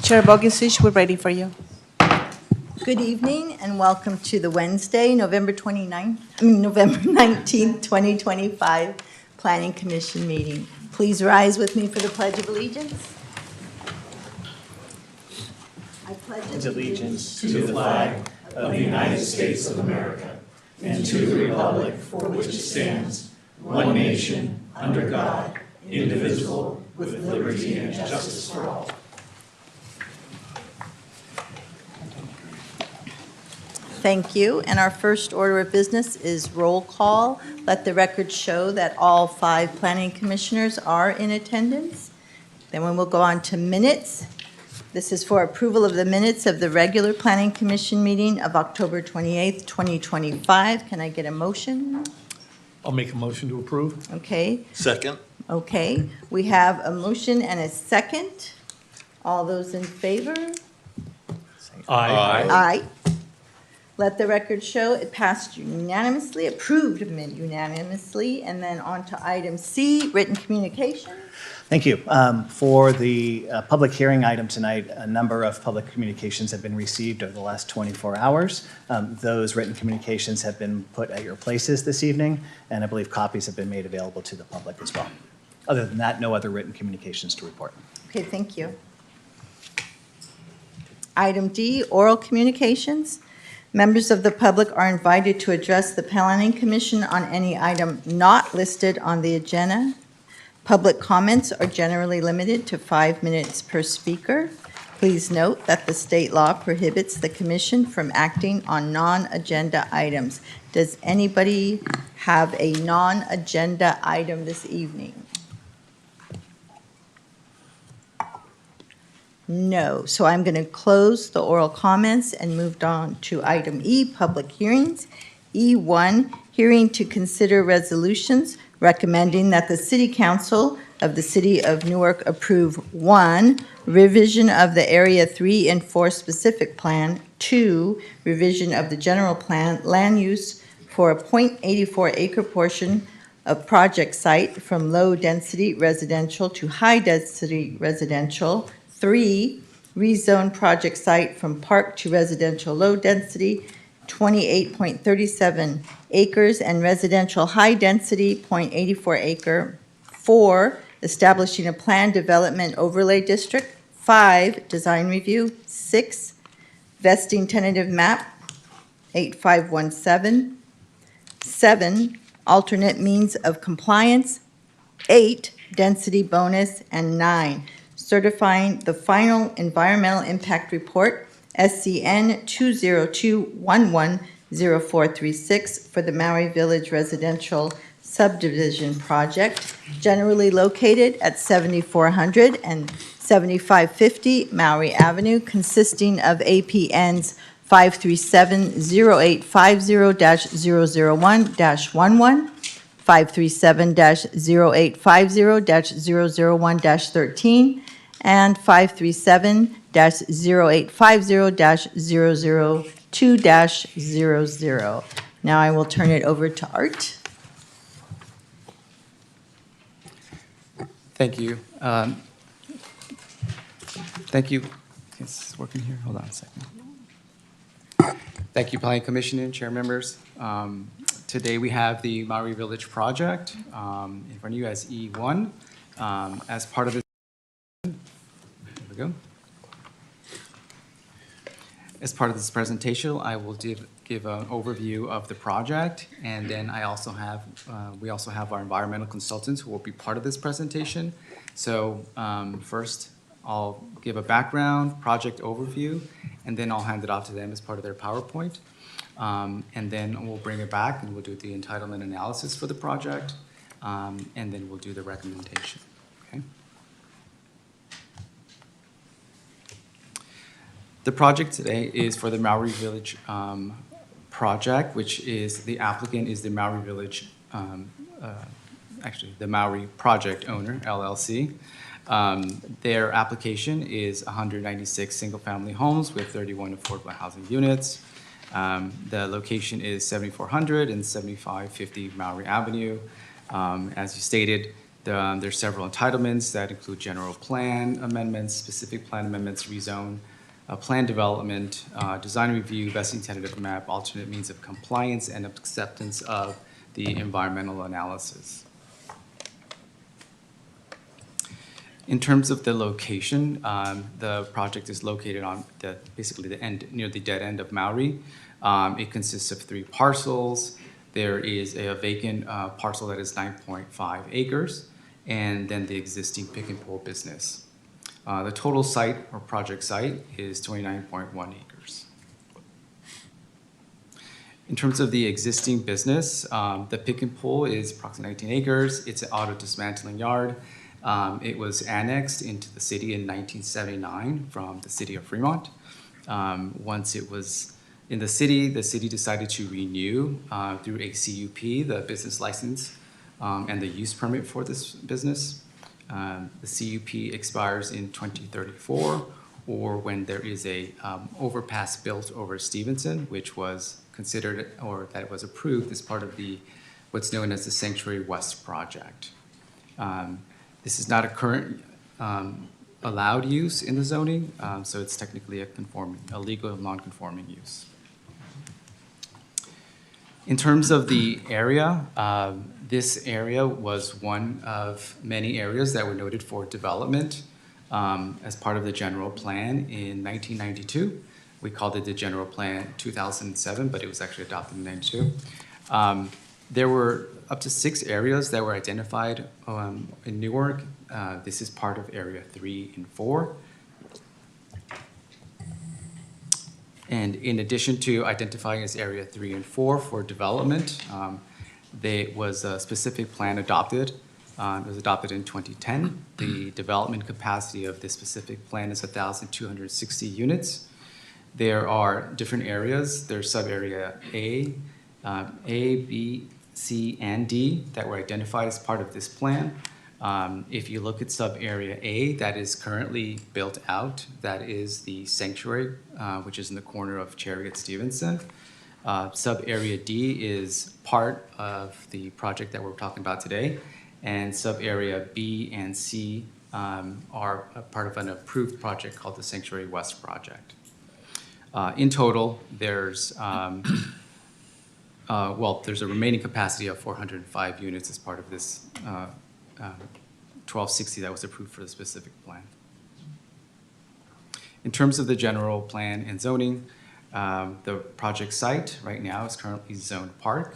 Chair Bogusich, we're ready for you. Good evening and welcome to the Wednesday, November 19th, 2025 Planning Commission meeting. Please rise with me for the Pledge of Allegiance. I pledge allegiance to the flag of the United States of America and to the republic for which it stands, one nation, under God, indivisible, with liberty and justice for all. Thank you. And our first order of business is roll call. Let the record show that all 5 planning commissioners are in attendance. Then we will go on to minutes. This is for approval of the minutes of the regular planning commission meeting of October 28th, 2025. Can I get a motion? I'll make a motion to approve. Okay. Second. Okay. We have a motion and a second. All those in favor? Aye. Aye. Let the record show it passed unanimously, approved unanimously, and then on to item C, written communication. Thank you. For the public hearing item tonight, a number of public communications have been received over the last 24 hours. Those written communications have been put at your places this evening, and I believe copies have been made available to the public as well. Other than that, no other written communications to report. Okay, thank you. Item D, oral communications. Members of the public are invited to address the Planning Commission on any item not listed on the agenda. Public comments are generally limited to 5 minutes per speaker. Please note that the state law prohibits the commission from acting on non-agenda items. Does anybody have a non-agenda item this evening? No. So I'm going to close the oral comments and move on to item E, public hearings. E1, hearing to consider resolutions recommending that the City Council of the City of Newark approve 1, revision of the Area 3 and 4 specific plan, 2, revision of the general plan land use for a .84 acre portion of project site from low-density residential to high-density residential, 3, rezone project site from park to residential low density, 28.37 acres, and residential high density, .84 acre. 4, establishing a planned development overlay district. 5, design review. 6, vesting tentative map, 8517. 7, alternate means of compliance. 8, density bonus. And 9, certifying the final environmental impact report, SCN 202110436 for the Maui Village Residential Subdivision Project, generally located at 7400 and 7550 Maui Avenue, consisting of APNs 537-0850-001-11, 537-0850-001-13, and 537-0850-002-00. Now I will turn it over to Art. Thank you. Thank you. It's working here. Hold on a second. Thank you, Planning Commission and Chair members. Today we have the Maui Village project in front of you as E1. As part of this, there we go. As part of this presentation, I will give an overview of the project, and then we also have our environmental consultants who will be part of this presentation. So first, I'll give a background, project overview, and then I'll hand it off to them as part of their PowerPoint. And then we'll bring it back and we'll do the entitlement analysis for the project, and then we'll do the recommendation. Okay. The project today is for the Maui Village project, which is the applicant is the Maui Village, actually the Maui project owner, LLC. Their application is 196 single-family homes with 31 affordable housing units. The location is 7400 and 7550 Maui Avenue. As you stated, There's several entitlements that include general plan amendments, specific plan amendments, rezone, plan development, design review, vesting tentative map, alternate means of compliance, and acceptance of the environmental analysis. In terms of the location, the project is located on basically the end, near the dead end of Maori. It consists of 3 parcels. There is a vacant parcel that is 9.5 acres, and then the existing pick and pull business. The total site or project site is 29.1 acres. In terms of the existing business, the pick and pull is approximately 19 acres. It's an auto dismantling yard. It was annexed into the city in 1979 from the city of Fremont. Once it was in the city decided to renew through a CUP, the business license, and the use permit for this business. The CUP expires in 2034, or when there is a overpass built over Stevenson, which was considered, or that was approved as part of what's known as the Sanctuary West project. This is not a current allowed use in the zoning, so it's technically a legal non-conforming use. In terms of the area, this area was one of many areas that were noted for development as part of the general plan in 1992. We called it the General Plan 2007, but it was actually adopted in 92. There were up to 6 areas that were identified in Newark. This is part of Area 3 and 4. And in addition to identifying as Area 3 and 4 for development, there was a specific plan adopted. It was adopted in 2010. The development capacity of this specific plan is 1,260 units. There are different areas. There's sub-area A, B, C, and D that were identified as part of this plan. If you look at sub-area A, that is currently built out. That is the sanctuary, which is in the corner of Cherry at Stevenson. Sub-area D is part of the project that we're talking about today. And sub-area B and C are a part of an approved project called the Sanctuary West project. In total, there's there's a remaining capacity of 405 units as part of this 1260 that was approved for the specific plan. In terms of the general plan and zoning, the project site right now is currently zoned park,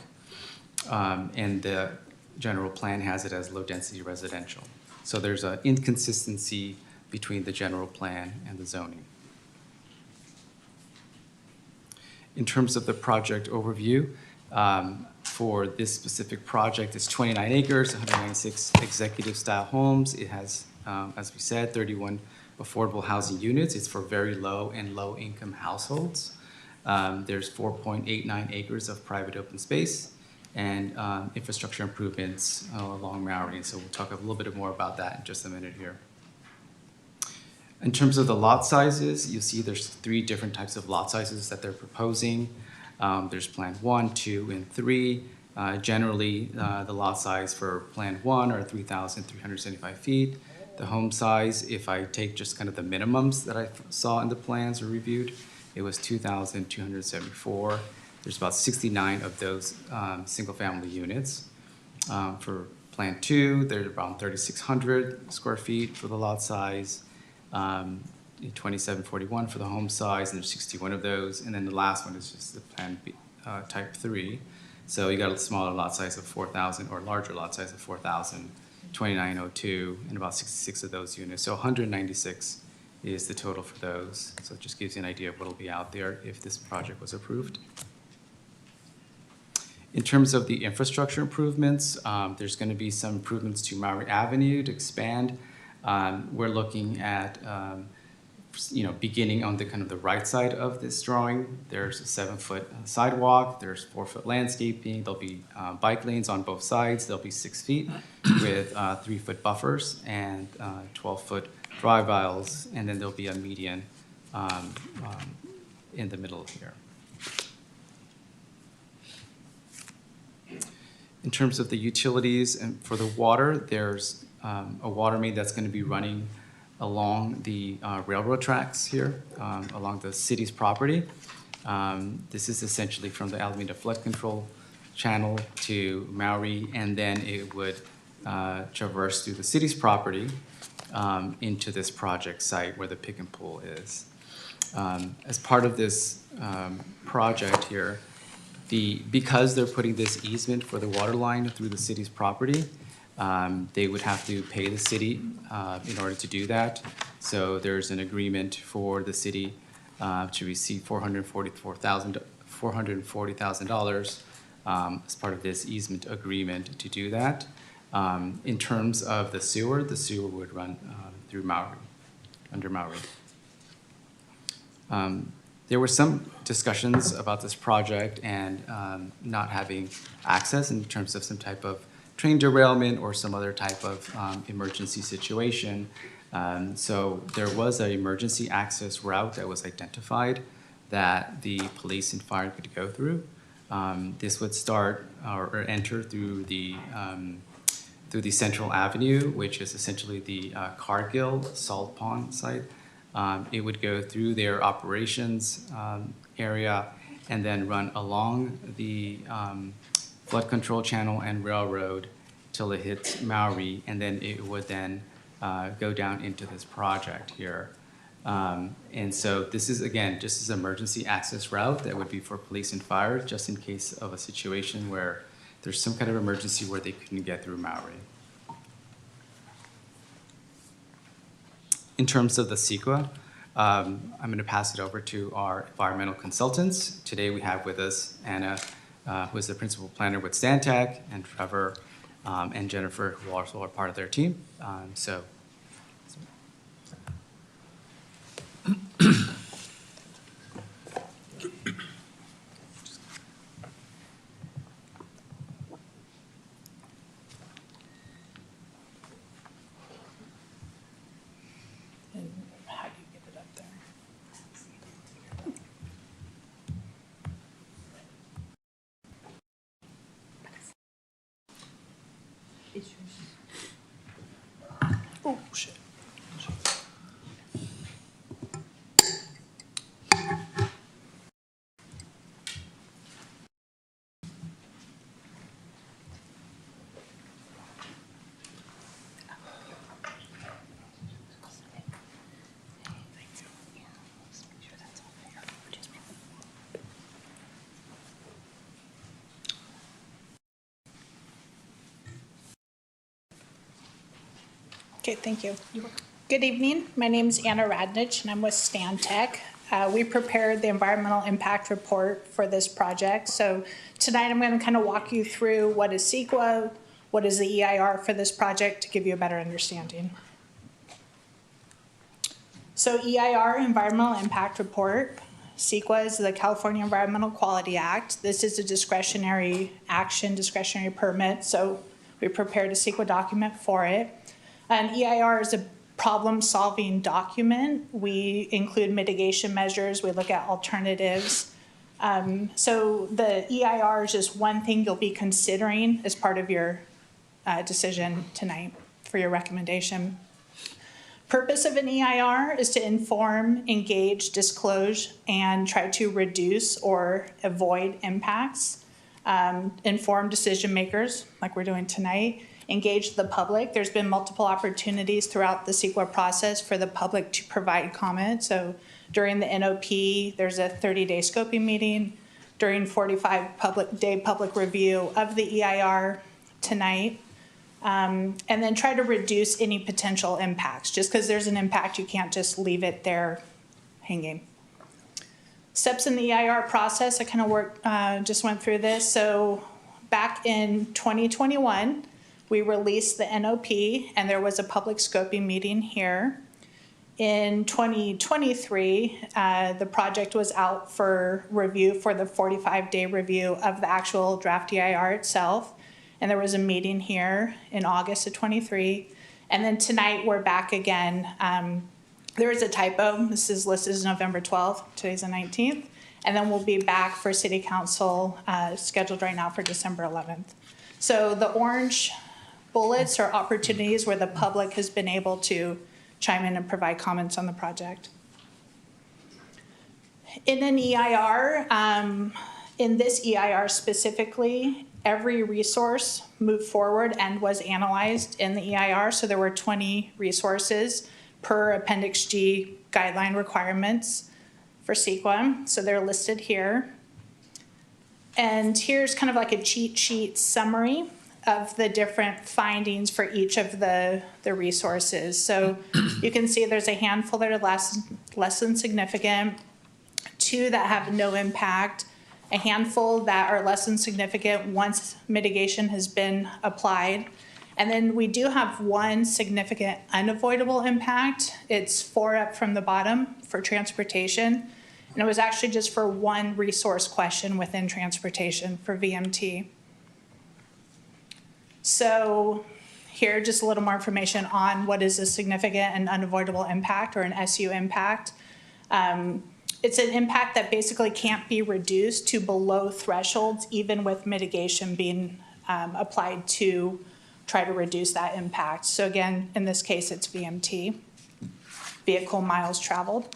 and the general plan has it as low-density residential. So there's an inconsistency between the general plan and the zoning. In terms of the project overview, for this specific project, it's 29 acres, 196 executive-style homes. It has, as we said, 31 affordable housing units. It's for very low and low-income households. There's 4.89 acres of private open space and infrastructure improvements along Maori. So we'll talk a little bit more about that in just a minute here. In terms of the lot sizes, you'll see there's 3 different types of lot sizes that they're proposing. There's Plan 1, 2, and 3. Generally, the lot size for Plan 1 are 3,375 feet. The home size, if I take just kind of the minimums that I saw in the plans or reviewed, it was 2,274. There's about 69 of those single-family units. For Plan 2, they're around 3,600 square feet for the lot size. 2741 for the home size, and there's 61 of those. And then the last one is just the Plan B, Type 3. So you got a smaller lot size of 4,000 or larger lot size of 4,000, 2902, and about 66 of those units. So 196 is the total for those. So it just gives you an idea of what will be out there if this project was approved. In terms of the infrastructure improvements, there's going to be some improvements to Maori Avenue to expand. We're looking at, beginning on the kind of the right side of this drawing. There's a 7-foot sidewalk. There's 4-foot landscaping. There'll be bike lanes on both sides. There'll be 6 feet with 3-foot buffers and 12-foot drive aisles, and then there'll be a median in the middle here. In terms of the utilities and for the water, there's a water main that's going to be running along the railroad tracks here, along the city's property. This is essentially from the Alameda Flood Control Channel to Maui, and then it would traverse through the city's property into this project site where the pick and pull is. As part of this project here, because they're putting this easement for the water line through the city's property, they would have to pay the city in order to do that. So there's an agreement for the city to receive $440,000 as part of this easement agreement to do that. In terms of the sewer would run through Maui, under Maui. There were some discussions about this project and not having access in terms of some type of train derailment or some other type of emergency situation. So there was an emergency access route that was identified that the police and fire could go through. This would start or enter through the Central Avenue, which is essentially the Cargill salt pond site. It would go through their operations area and then run along the flood control channel and railroad till it hits Maui, and then it would then go down into this project here. And so this is, again, just as emergency access route that would be for police and fire, just in case of a situation where there's some kind of emergency where they couldn't get through Maui. In terms of the CEQA, I'm going to pass it over to our environmental consultants. Today we have with us Anna, who is the principal planner with Stantec, and Trevor and Jennifer, who also are part of their team. How do you get it up there? Oh, shit. Okay, thank you. Good evening. My name is Anna Radnich, and I'm with Stantec. We prepared the environmental impact report for this project. So tonight I'm going to kind of walk you through what is CEQA, what is the EIR for this project to give you a better understanding. So EIR, Environmental Impact Report. CEQA is the California Environmental Quality Act. This is a discretionary action, discretionary permit. So we prepared a CEQA document for it. An EIR is a problem-solving document. We include mitigation measures. We look at alternatives. So the EIR is just one thing you'll be considering as part of your decision tonight for your recommendation. Purpose of an EIR is to inform, engage, disclose, and try to reduce or avoid impacts. Inform decision makers, like we're doing tonight. Engage the public. There's been multiple opportunities throughout the CEQA process for the public to provide comment. So during the NOP, there's a 30-day scoping meeting. During 45-day public review of the EIR tonight. And then try to reduce any potential impacts. Just because there's an impact, you can't just leave it there hanging. Steps in the EIR process, I kind of just went through this. So back in 2021, we released the NOP, and there was a public scoping meeting here. In 2023, the project was out for review for the 45-day review of the actual draft EIR itself. And there was a meeting here in August of 23. And then tonight we're back again. There is a typo. This is listed as November 12th. Today's the 19th. And then we'll be back for City Council scheduled right now for December 11th. So the orange bullets or opportunities where the public has been able to chime in and provide comments on the project. In an EIR, in this EIR specifically, every resource moved forward and was analyzed in the EIR. So there were 20 resources per Appendix G guideline requirements for CEQA. So they're listed here. And here's kind of like a cheat sheet summary of the different findings for each of the resources. So you can see there's a handful that are less than significant, 2 that have no impact, a handful that are less than significant once mitigation has been applied. And then we do have 1 significant unavoidable impact. It's 4 up from the bottom for transportation. And it was actually just for 1 resource question within transportation for VMT. So here, just a little more information on what is a significant and unavoidable impact, or an SU impact. It's an impact that basically can't be reduced to below thresholds, even with mitigation being applied to try to reduce that impact. So again, in this case, it's VMT, vehicle miles traveled.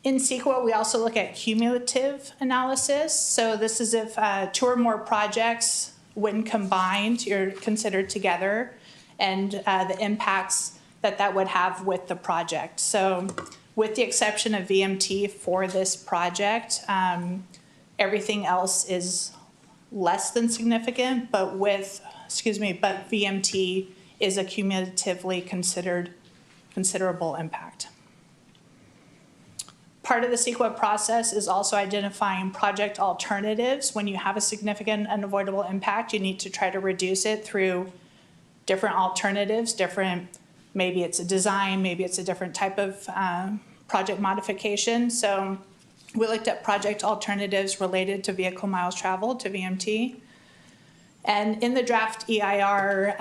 In CEQA, we also look at cumulative analysis. So this is if 2 or more projects, when combined, you're considered together, and the impacts that would have with the project. So with the exception of VMT for this project, everything else is less than significant, but VMT is a cumulatively considerable impact. Part of the CEQA process is also identifying project alternatives. When you have a significant unavoidable impact, you need to try to reduce it through different alternatives, maybe it's a design, maybe it's a different type of project modification. So we looked at project alternatives related to vehicle miles traveled, to VMT. And in the draft EIR,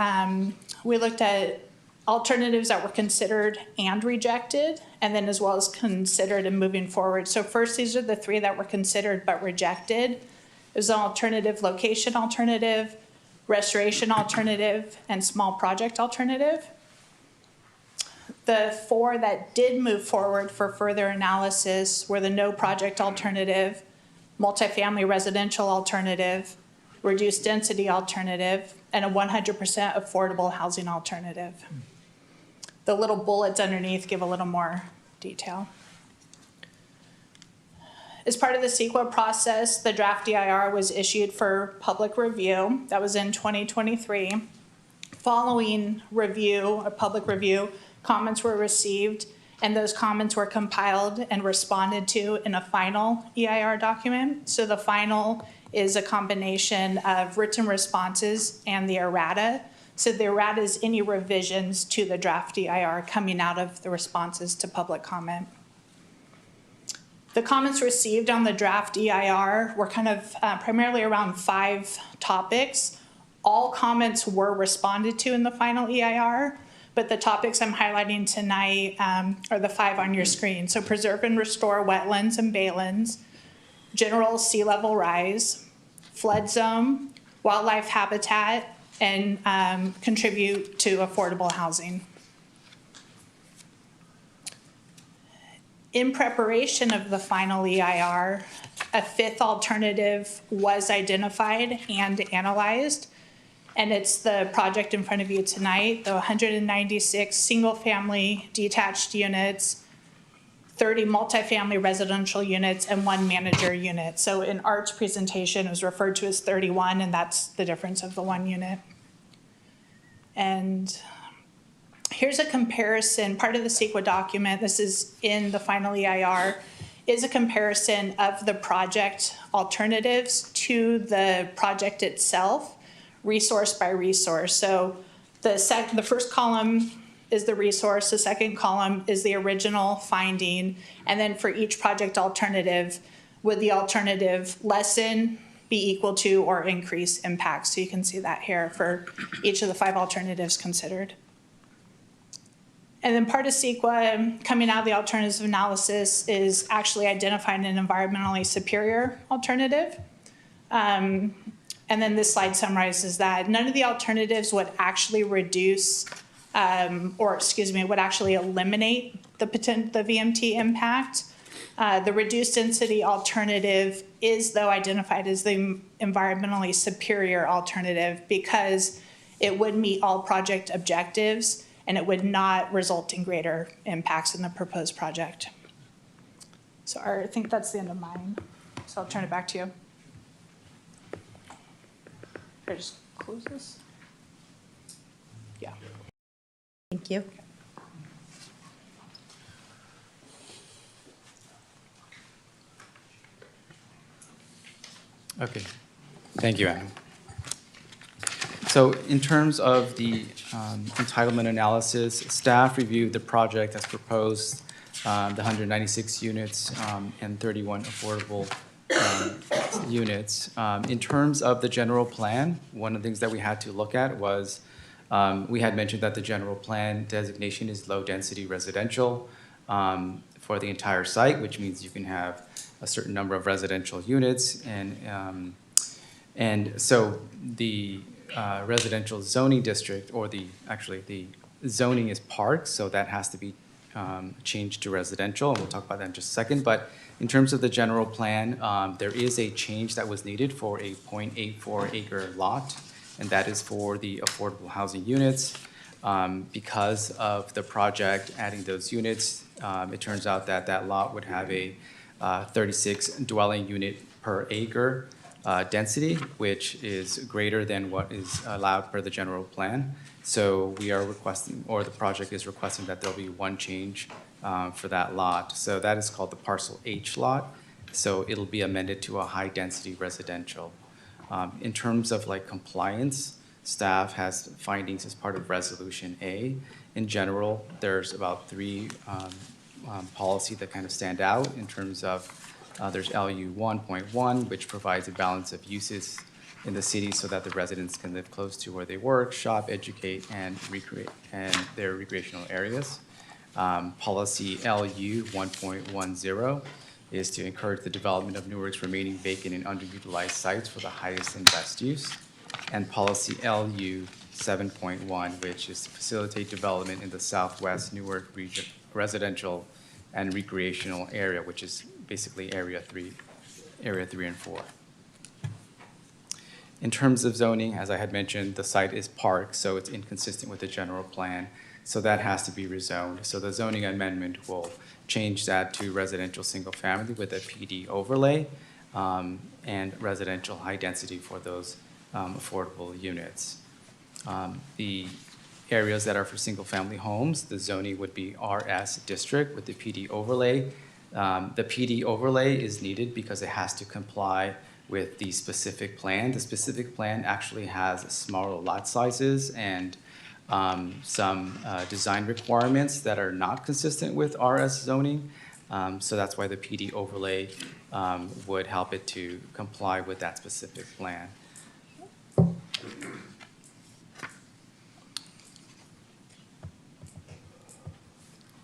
we looked at alternatives that were considered and rejected, and then as well as considered and moving forward. So first, these are the 3 that were considered but rejected. There's an alternative location alternative, restoration alternative, and small project alternative. The 4 that did move forward for further analysis were the no project alternative, multifamily residential alternative, reduced density alternative, and a 100% affordable housing alternative. The little bullets underneath give a little more detail. As part of the CEQA process, the draft EIR was issued for public review. That was in 2023. Following review, a public review, comments were received, and those comments were compiled and responded to in a final EIR document. So the final is a combination of written responses and the errata. So the errata is any revisions to the draft EIR coming out of the responses to public comment. The comments received on the draft EIR were kind of primarily around 5 topics. All comments were responded to in the final EIR, but the topics I'm highlighting tonight are the 5 on your screen. So preserve and restore wetlands and baylands, general sea level rise, flood zone, wildlife habitat, and contribute to affordable housing. In preparation of the final EIR, a 5th alternative was identified and analyzed, and it's the project in front of you tonight, the 196 single-family detached units, 30 multifamily residential units, and 1 manager unit. So in Art's presentation, it was referred to as 31, and that's the difference of the 1 unit. And here's a comparison. Part of the CEQA document, this is in the final EIR, is a comparison of the project alternatives to the project itself, resource by resource. So the first column is the resource, the second column is the original finding, and then for each project alternative, would the alternative lessen, be equal to, or increase impact? So you can see that here for each of the 5 alternatives considered. And then part of CEQA coming out of the alternatives analysis is actually identifying an environmentally superior alternative. And And then this slide summarizes that. None of the alternatives would actually reduce, would actually eliminate the VMT impact. The reduced density alternative is, though, identified as the environmentally superior alternative because it would meet all project objectives and it would not result in greater impacts in the proposed project. So I think that's the end of mine. So I'll turn it back to you. Should I just close this? Yeah. Thank you. Okay, thank you, Adam. So in terms of the entitlement analysis, staff reviewed the project as proposed, the 196 units and 31 affordable units. In terms of the general plan, one of the things that we had to look at was we had mentioned that the general plan designation is low-density residential for the entire site, which means you can have a certain number of residential units, and so the residential zoning district, or the zoning is park, so that has to be changed to residential, and we'll talk about that in just a second. But in terms of the general plan, there is a change that was needed for a 0.84 acre lot, and that is for the affordable housing units. Because of the project adding those units, it turns out that that lot would have a 36 dwelling unit per acre density, which is greater than what is allowed per the general plan. So we are requesting, or the project is requesting, that there'll be one change for that lot. So that is called the parcel H lot. So it'll be amended to a high density residential. In terms of like compliance, staff has findings as part of Resolution A. In general, there's about three policies that kind of stand out in terms of there's LU 1.1, which provides a balance of uses in the city so that the residents can live close to where they work, shop, educate, and recreate and their recreational areas. Policy LU 1.10 is to encourage the development of Newark's remaining vacant and underutilized sites for the highest and best use. And policy LU 7.1, which is to facilitate development in the Southwest Newark region, residential and recreational area, which is basically area 3 and 4. In terms of zoning, as I had mentioned, the site is park, so it's inconsistent with the general plan, so that has to be rezoned. So the zoning amendment will change that to residential single family with a PD overlay and residential high density for those affordable units. The areas that are for single family homes, the zoning would be RS district with the PD overlay. The PD overlay is needed because it has to comply with the specific plan. The specific plan actually has smaller lot sizes and some design requirements that are not consistent with RS zoning. So that's why the PD overlay would help it to comply with that specific plan.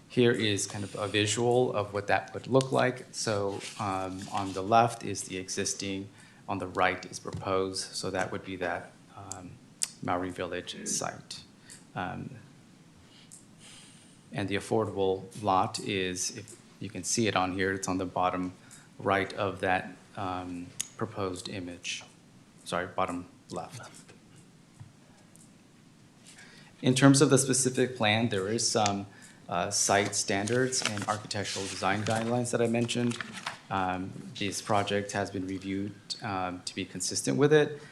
Here is kind of a visual of what that would look like. So on the left is the existing, on the right is proposed. So that would be that Maori Village site. And the affordable lot is, if you can see it on here, it's on the bottom right of that proposed image. Sorry, bottom left. In terms of the specific plan, there is some site standards and architectural design guidelines that I mentioned. This project has been reviewed to be consistent with it.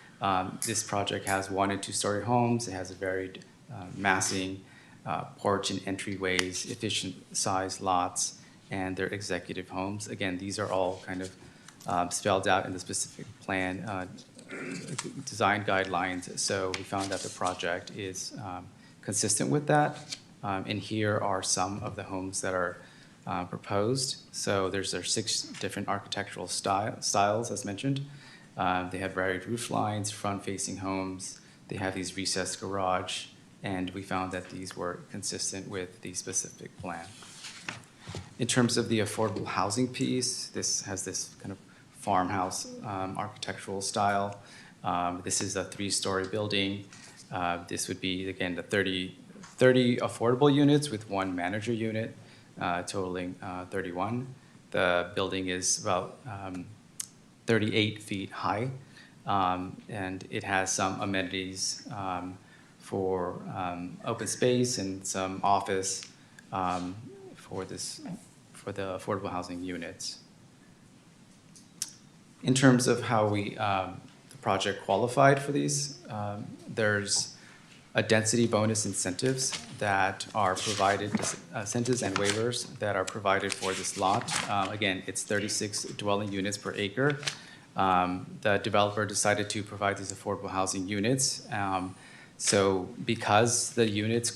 This project has 1- and 2-story homes. It has a varied massing, porch and entryways, efficient size lots, and they're executive homes. Again, these are all kind of spelled out in the specific plan design guidelines. So we found that the project is consistent with that. And here are some of the homes that are proposed. So there's 6 different architectural styles, as mentioned. They have varied roof lines, front-facing homes. They have these recessed garage, and we found that these were consistent with the specific plan. In terms of the affordable housing piece, this has this kind of farmhouse architectural style. This is a 3-story building. This would be, again, the 30 affordable units with 1 manager unit, totaling 31. The building is about 38 feet high, and it has some amenities for open space and some office for the affordable housing units. In terms of how the project qualified for these, there's a density bonus incentives that are provided, incentives and waivers that are provided for this lot. Again, it's 36 dwelling units per acre. The developer decided to provide these affordable housing units. So because the units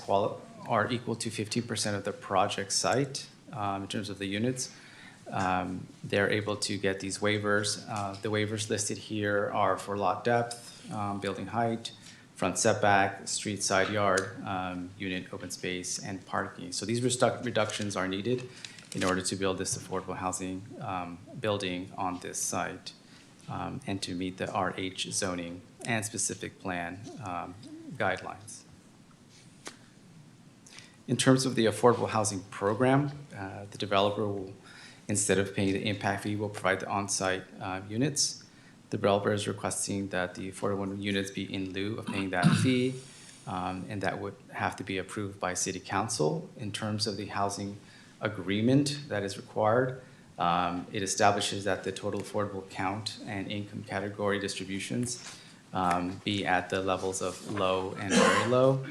are equal to 15% of the project site in terms of the units, they're able to get these waivers. The waivers listed here are for lot depth, building height, front setback, street side yard, unit open space, and parking. So these reductions are needed in order to build this affordable housing building on this site and to meet the RH zoning and specific plan guidelines. In terms of the affordable housing program, the developer will, instead of paying the impact fee, will provide the on-site units. The developer is requesting that the affordable units be in lieu of paying that fee, and that would have to be approved by City Council. In terms of the housing agreement that is required, it establishes that the total affordable count and income category distributions be at the levels of low and very low.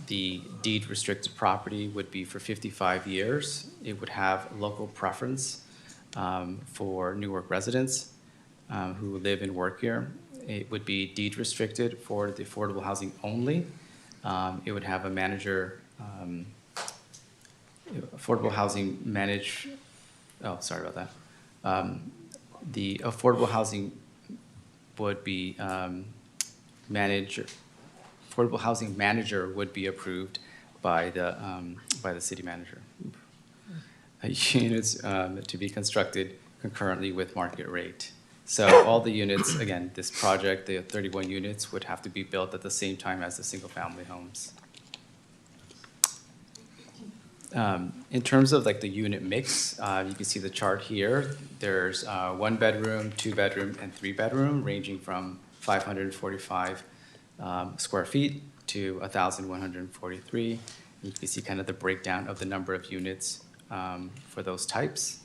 The deed restricted property would be for 55 years. It would have local preference for Newark residents who live and work here. It would be deed restricted for the affordable housing only. It would have a manager, affordable housing manage, oh, sorry about that. The affordable housing would be affordable housing manager would be approved by the city manager. Units to be constructed concurrently with market rate. So all the units, again, this project, the 31 units would have to be built at the same time as the single-family homes. In terms of like the unit mix, you can see the chart here. There's 1 bedroom, 2 bedroom, and 3 bedroom, ranging from 545 square feet to 1,143. You can see kind of the breakdown of the number of units for those types.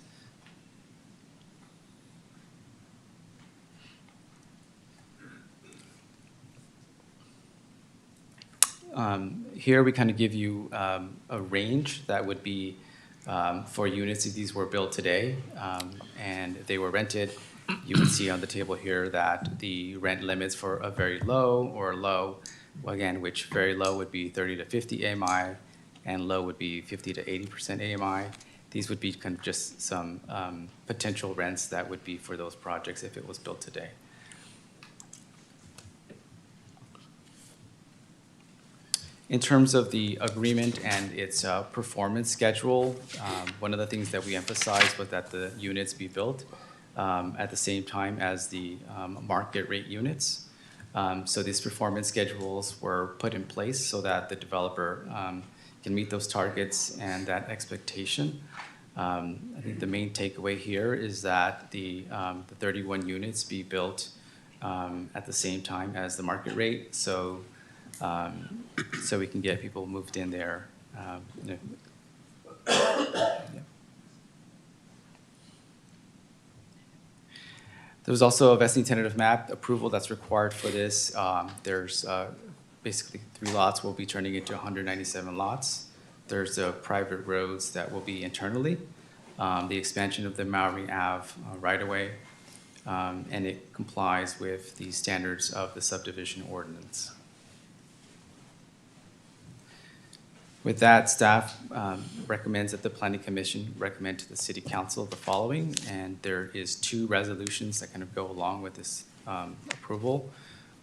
Here we kind of give you a range that would be for units if these were built today and they were rented. You can see on the table here that the rent limits for a very low or low, again, which very low would be 30 to 50 AMI and low would be 50 to 80% AMI. These would be kind of just some potential rents that would be for those projects if it was built today. In terms of the agreement and its performance schedule, one of the things that we emphasized was that the units be built at the same time as the market rate units. So these performance schedules were put in place so that the developer can meet those targets and that expectation. I think the main takeaway here is that the 31 units be built at the same time as the market rate. So we can get people moved in there. Yeah. There's also a vesting tentative map approval that's required for this. There's basically 3 lots will be turning into 197 lots. There's private roads that will be internally, the expansion of the Maori Ave right-of-way, and it complies with the standards of the subdivision ordinance. With that, staff recommends that the Planning Commission recommend to the City Council the following, and there is 2 resolutions that kind of go along with this approval.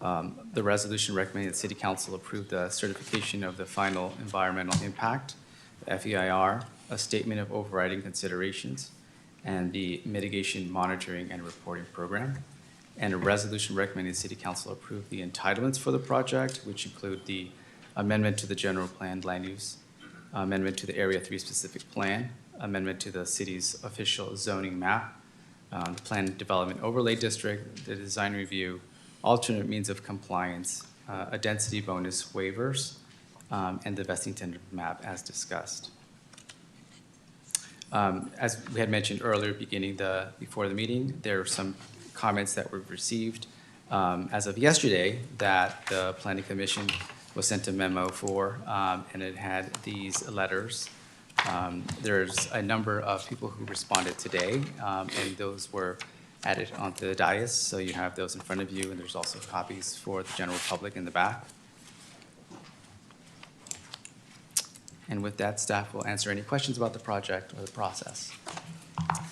The resolution recommending that City Council approve the certification of the final environmental impact, the FEIR, a statement of overriding considerations, and the mitigation monitoring and reporting program. and a resolution recommending the City Council approve the entitlements for the project, which include the amendment to the general plan land use, amendment to the Area 3 specific plan, amendment to the city's official zoning map, the plan development overlay district, the design review, alternate means of compliance, a density bonus waivers, and the vesting tentative map as discussed. As we had mentioned earlier, before the meeting, there are some comments that were received as of yesterday that the Planning Commission was sent a memo for, and it had these letters. There's a number of people who responded today, and those were added onto the dais, so you have those in front of you, and there's also copies for the general public in the back. And with that, staff will answer any questions about the project or the process.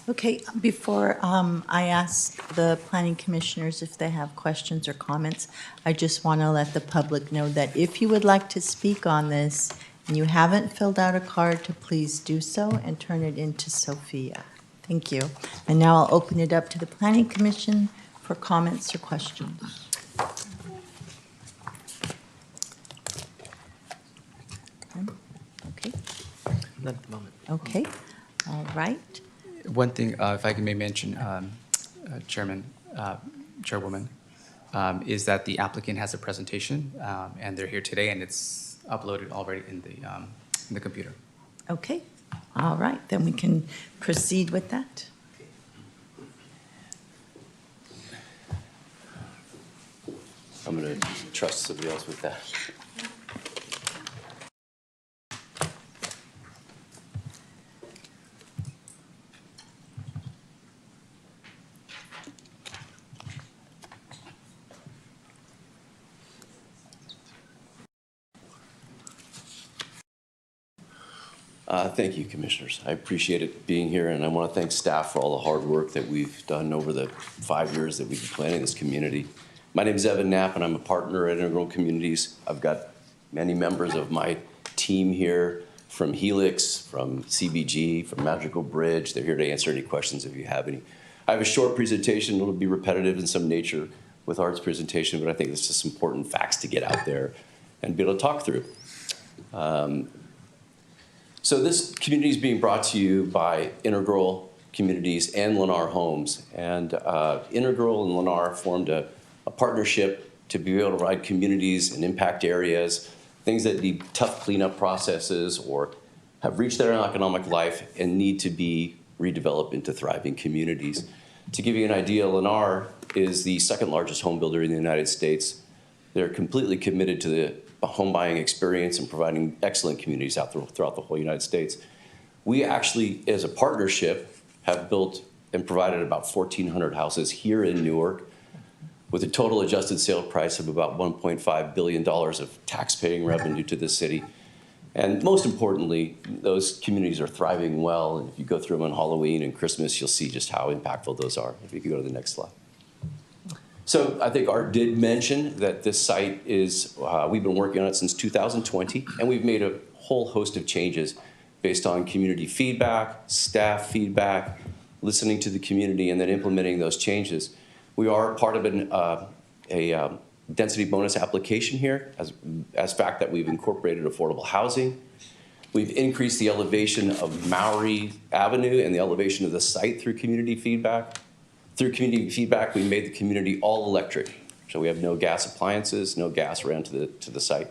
Okay, before I ask the planning commissioners if they have questions or comments, I just want to let the public know that if you would like to speak on this and you haven't filled out a card, to please do so and turn it in to Sophia. Thank you. And now I'll open it up to the planning commission for comments or questions. Okay. Not at the moment. Okay, all right. One thing, if I can maybe mention, Chairwoman, is that the applicant has a presentation, and they're here today, and it's uploaded already in the computer. Okay, all right, then we can proceed with that. I'm going to trust somebody else with that. Thank you, Commissioners. I appreciate it being here, and I want to thank staff for all the hard work that we've done over the 5 years that we've been planning this community. My name is Evan Knapp, and I'm a partner at Integral Communities. I've got many members of my team here from Helix, from CBG, from Magical Bridge. They're here to answer any questions if you have any. I have a short presentation. It'll be repetitive in some nature with Art's presentation, but I think it's just important facts to get out there and be able to talk through. So this community is being brought to you by Integral Communities and Lennar Homes. And Integral and Lennar formed a partnership to be able to provide communities and impact areas, things that need tough cleanup processes or have reached their economic life and need to be redeveloped into thriving communities. To give you an idea, Lennar is the second largest home builder in the United States. They're completely committed to the home buying experience and providing excellent communities throughout the whole United States. We actually, as a partnership, have built and provided about 1,400 houses here in Newark with a total adjusted sale price of about $1.5 billion of tax-paying revenue to the city. And most importantly, those communities are thriving well. And if you go through them on Halloween and Christmas, you'll see just how impactful those are. If you could go to the next slide. So I think Art did mention that this site is, we've been working on it since 2020, and we've made a whole host of changes based on community feedback, staff feedback, listening to the community, and then implementing those changes. We are part of a density bonus application here, as fact that we've incorporated affordable housing. We've increased the elevation of Maury Avenue and the elevation of the site through community feedback. Through community feedback, we made the community all electric. So we have no gas appliances, no gas around to the site.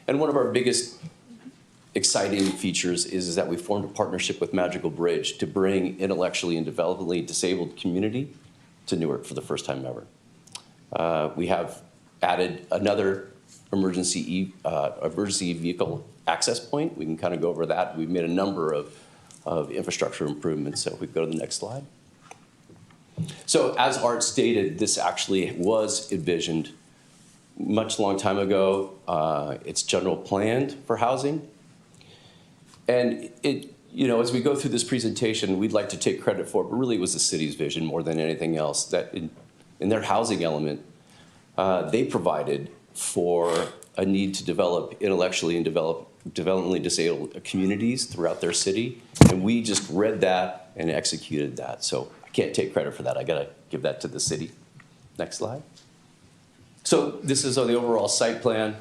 And one of our biggest exciting features is that we formed a partnership with Magical Bridge to bring intellectually and developmentally disabled community to Newark for the first time ever. We have added another emergency vehicle access point. We can kind of go over that. We've made a number of infrastructure improvements. So if we go to the next slide. So as Art stated, this actually was envisioned much long time ago. It's general planned for housing. And as we go through this presentation, we'd like to take credit for it, but really it was the city's vision more than anything else, that in their housing element, they provided for a need to develop intellectually and developmentally disabled communities throughout their city. And we just read that and executed that. So I can't take credit for that. I got to give that to the city. Next slide. So this is on the overall site plan,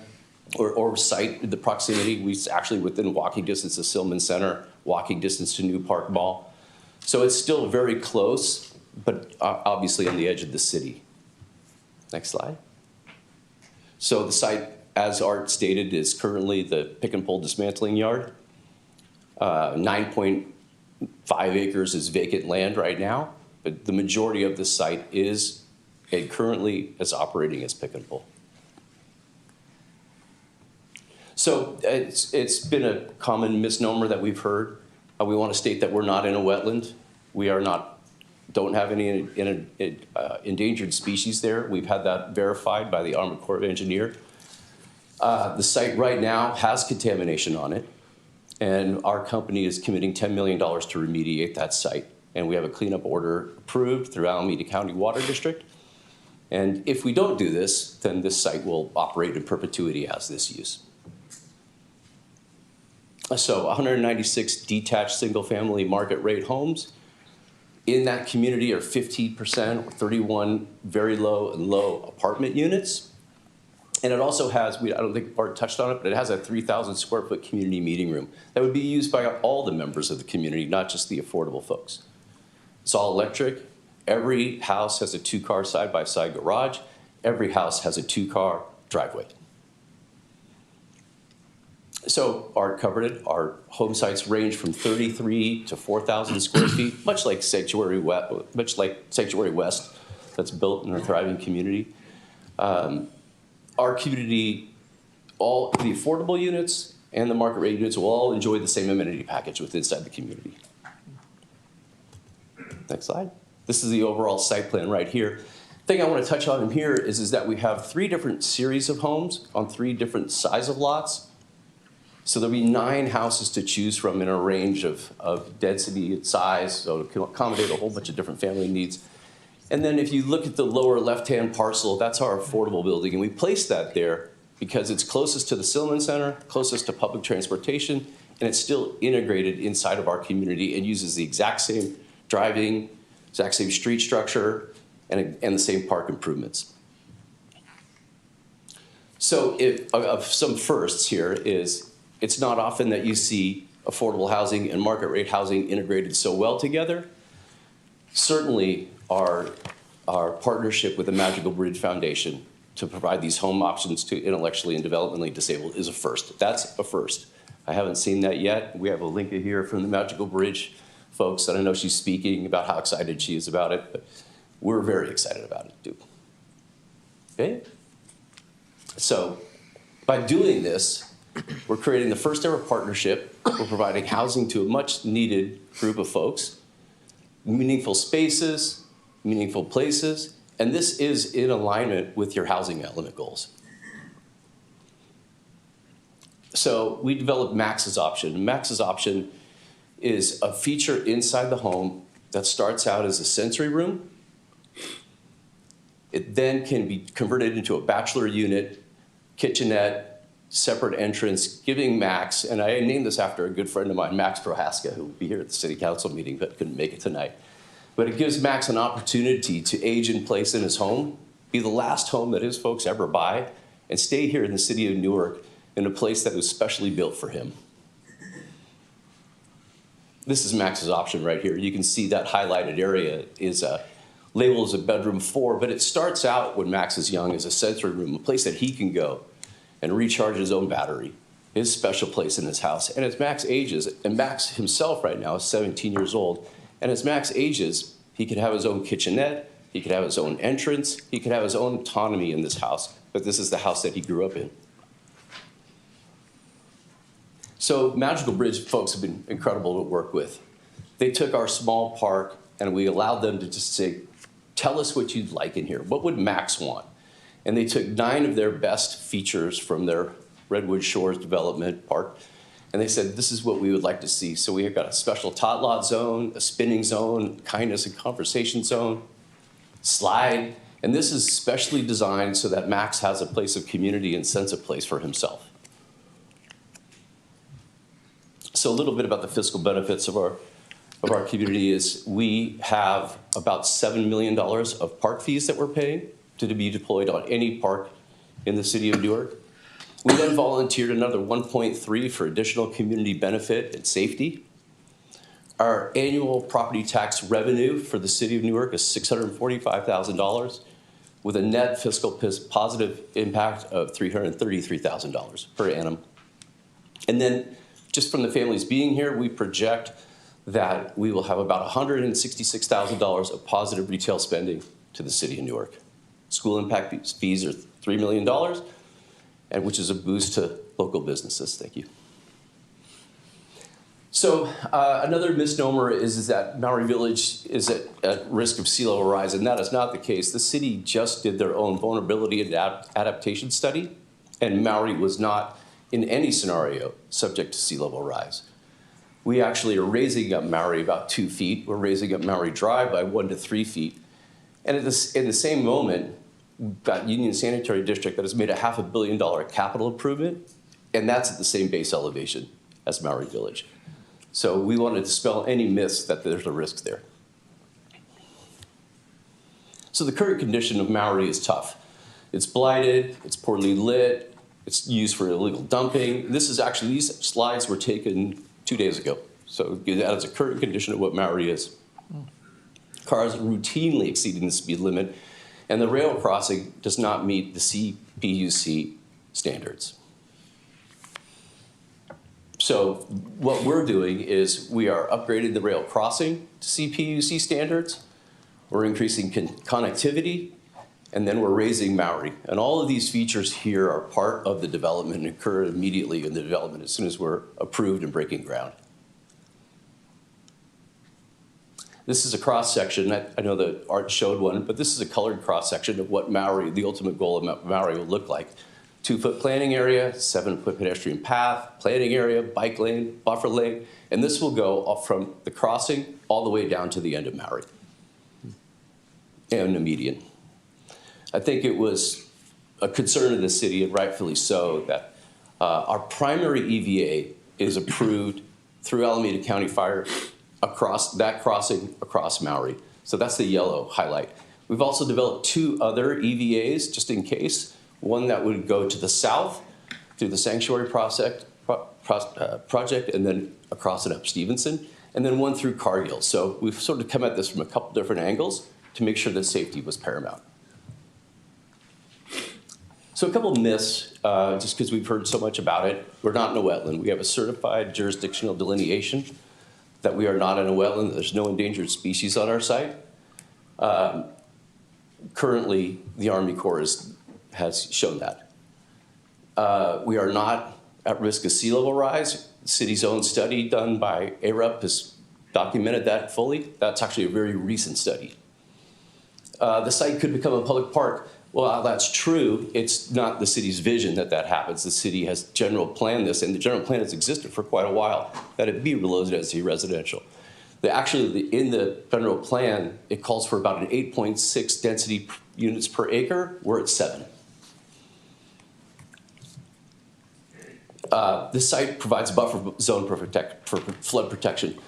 or site, the proximity. We actually within walking distance of Silman Center, walking distance to New Park Mall. So it's still very close, but obviously on the edge of the city. Next slide. So the site, as Art stated, is currently the pick and pull dismantling yard. 9.5 acres is vacant land right now, but the majority of the site is and currently is operating as pick and pull. So it's been a common misnomer that we've heard. We want to state that we're not in a wetland. We are not, don't have any endangered species there. We've had that verified by the Army Corps of Engineers. The site right now has contamination on it, and our company is committing $10 million to remediate that site. And we have a cleanup order approved through Alameda County Water District. And if we don't do this, then this site will operate in perpetuity as this use. So 196 detached single-family market rate homes. In that community are 15% or 31 very low and low apartment units. And it also has, I don't think Bart touched on it, but it has a 3,000 square foot community meeting room that would be used by all the members of the community, not just the affordable folks. It's all electric. Every house has a 2-car side-by-side garage. Every house has a 2-car driveway. So Art covered it. Our home sites range from 33 to 4,000 square feet, much like Sanctuary West that's built in a thriving community. Our community, all the affordable units and the market rate units will all enjoy the same amenity package within inside the community. Next slide. This is the overall site plan right here. The thing I want to touch on in here is that we have 3 different series of homes on 3 different size of lots. So there'll be 9 houses to choose from in a range of density and size, so it can accommodate a whole bunch of different family needs. And then if you look at the lower left-hand parcel, that's our affordable building. And we placed that there because it's closest to the Silman Center, closest to public transportation, and it's still integrated inside of our community and uses the exact same driving, exact same street structure, and the same park improvements. So of some firsts here is, it's not often that you see affordable housing and market rate housing integrated so well together. Certainly our partnership with the Magical Bridge Foundation to provide these home options to intellectually and developmentally disabled is a first. That's a first. I haven't seen that yet. We have a link here from the Magical Bridge folks, and I know she's speaking about how excited she is about it, but we're very excited about it too. Okay? So by doing this, we're creating the first ever partnership. We're providing housing to a much needed group of folks, meaningful spaces, meaningful places, and this is in alignment with your housing element goals. So we developed Max's option. Max's option is a feature inside the home that starts out as a sensory room. It then can be converted into a bachelor unit, kitchenette, separate entrance, giving Max, and I named this after a good friend of mine, Max Prohaska, who will be here at the city council meeting but couldn't make it tonight. But it gives Max an opportunity to age in place in his home, be the last home that his folks ever buy, and stay here in the city of Newark in a place that was specially built for him. This is Max's option right here. You can see that highlighted area is labeled as a bedroom 4, but it starts out when Max is young as a sensory room, a place that he can go and recharge his own battery, his special place in his house. And as Max ages, and Max himself right now is 17 years old, and as Max ages, he could have his own kitchenette, he could have his own entrance, he could have his own autonomy in this house, but this is the house that he grew up in. So Magical Bridge folks have been incredible to work with. They took our small park and we allowed them to just say, tell us what you'd like in here. What would Max want? And they took 9 of their best features from their Redwood Shores development park, and they said, this is what we would like to see. So we have got a special tot lot zone, a spinning zone, kindness and conversation zone, slide, and this is specially designed so that Max has a place of community and sense of place for himself. So a little bit about the fiscal benefits of our community is we have about $7 million of park fees that we're paying. to be deployed on any park in the city of Newark. We then volunteered another 1.3 for additional community benefit and safety. Our annual property tax revenue for the city of Newark is $645,000 with a net fiscal positive impact of $333,000 per annum. And then just from the families being here, we project that we will have about $166,000 of positive retail spending to the city of Newark. School impact fees are $3 million, and which is a boost to local businesses. Thank you. So another misnomer is that Maori Village is at risk of sea level rise, and that is not the case. The city just did their own vulnerability and adaptation study, and Maori was not in any scenario subject to sea level rise. We actually are raising up Maori about 2 feet. We're raising up Maori Drive by 1 to 3 feet. And in the same moment, we've got Union Sanitary District that has made a $500 million capital improvement, and that's at the same base elevation as Maori Village. So we wanted to dispel any myths that there's a risk there. So the current condition of Maori is tough. It's blighted, it's poorly lit, it's used for illegal dumping. These slides were taken 2 days ago. So that is a current condition of what Maori is. Cars are routinely exceeding the speed limit, and the rail crossing does not meet the CPUC standards. So what we're doing is we are upgrading the rail crossing to CPUC standards, we're increasing connectivity, and then we're raising Maori. And all of these features here are part of the development and occur immediately in the development as soon as we're approved and breaking ground. This is a cross-section. I know that Art showed one, but this is a colored cross-section of what Maori, the ultimate goal of Maori will look like. 2-foot planting area, 7-foot pedestrian path, planting area, bike lane, buffer lane, and this will go up from the crossing all the way down to the end of Maori and the median. I think it was a concern of the city, and rightfully so, that our primary EVA is approved through Alameda County Fire across that crossing across Maori. So that's the yellow highlight. We've also developed 2 other EVAs just in case. One that would go to the south through the sanctuary project and then across and up Stevenson, and then one through Cargill. So we've sort of come at this from a couple different angles to make sure that safety was paramount. So a couple of myths, just because we've heard so much about it. We're not in a wetland. We have a certified jurisdictional delineation that we are not in a wetland. There's no endangered species on our site. Currently, the Army Corps has shown that. We are not at risk of sea level rise. The city's own study done by ARUP has documented that fully. That's actually a very recent study. The site could become a public park. Well, that's true. It's not the city's vision that that happens. The city has general planned this, and the general plan has existed for quite a while, that it be residency residential. In the general plan, it calls for about an 8.6 density units per acre. We're at 7. This site provides a buffer zone for flood protection.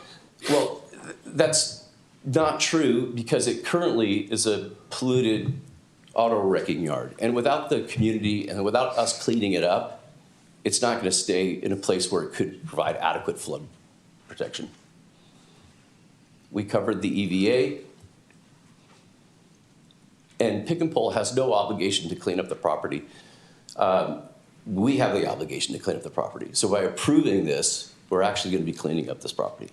Well, that's not true because it currently is a polluted auto wrecking yard. And without the community and without us cleaning it up, it's not going to stay in a place where it could provide adequate flood protection. We covered the EVA. And Pick and Pull has no obligation to clean up the property. We have the obligation to clean up the property. So by approving this, we're actually going to be cleaning up this property.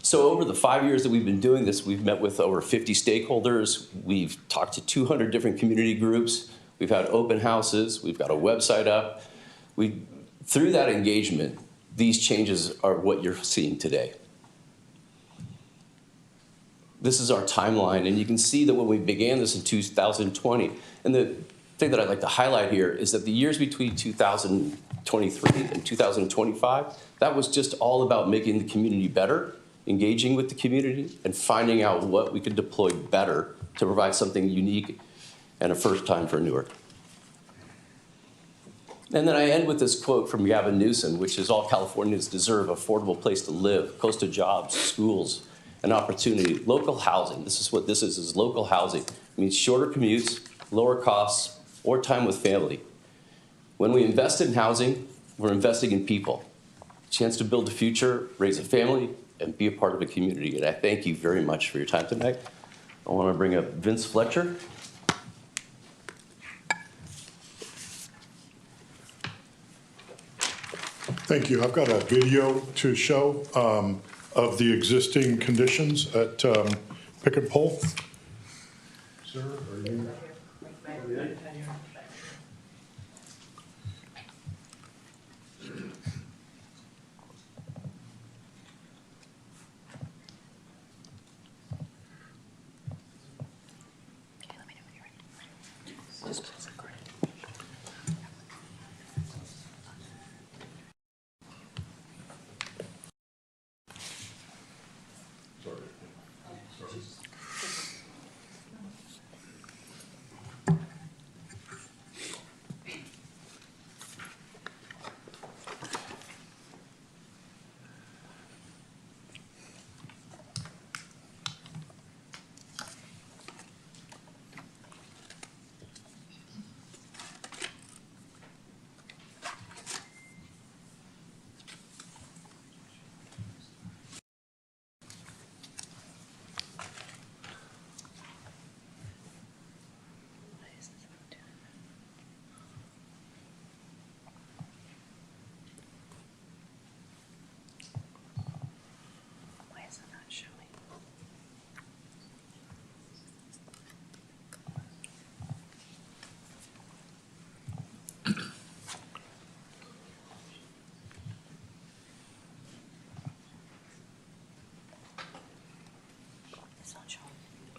So over the 5 years that we've been doing this, we've met with over 50 stakeholders. We've talked to 200 different community groups. We've had open houses. We've got a website up. Through that engagement, these changes are what you're seeing today. This is our timeline, and you can see that when we began this in 2020, and the thing that I'd like to highlight here is that the years between 2023 and 2025, that was just all about making the community better, engaging with the community, and finding out what we could deploy better to provide something unique and a first time for Newark. And then I end with this quote from Gavin Newsom, which is all Californians deserve: affordable place to live, close to jobs, schools, an opportunity. Local housing, this is what this is local housing. It means shorter commutes, lower costs, or time with family. When we invest in housing, we're investing in people. Chance to build a future, raise a family, and be a part of a community. And I thank you very much for your time tonight. I want to bring up Vince Fletcher. Thank you. I've got a video to show of the existing conditions at Pick and Pull. Sir, are you?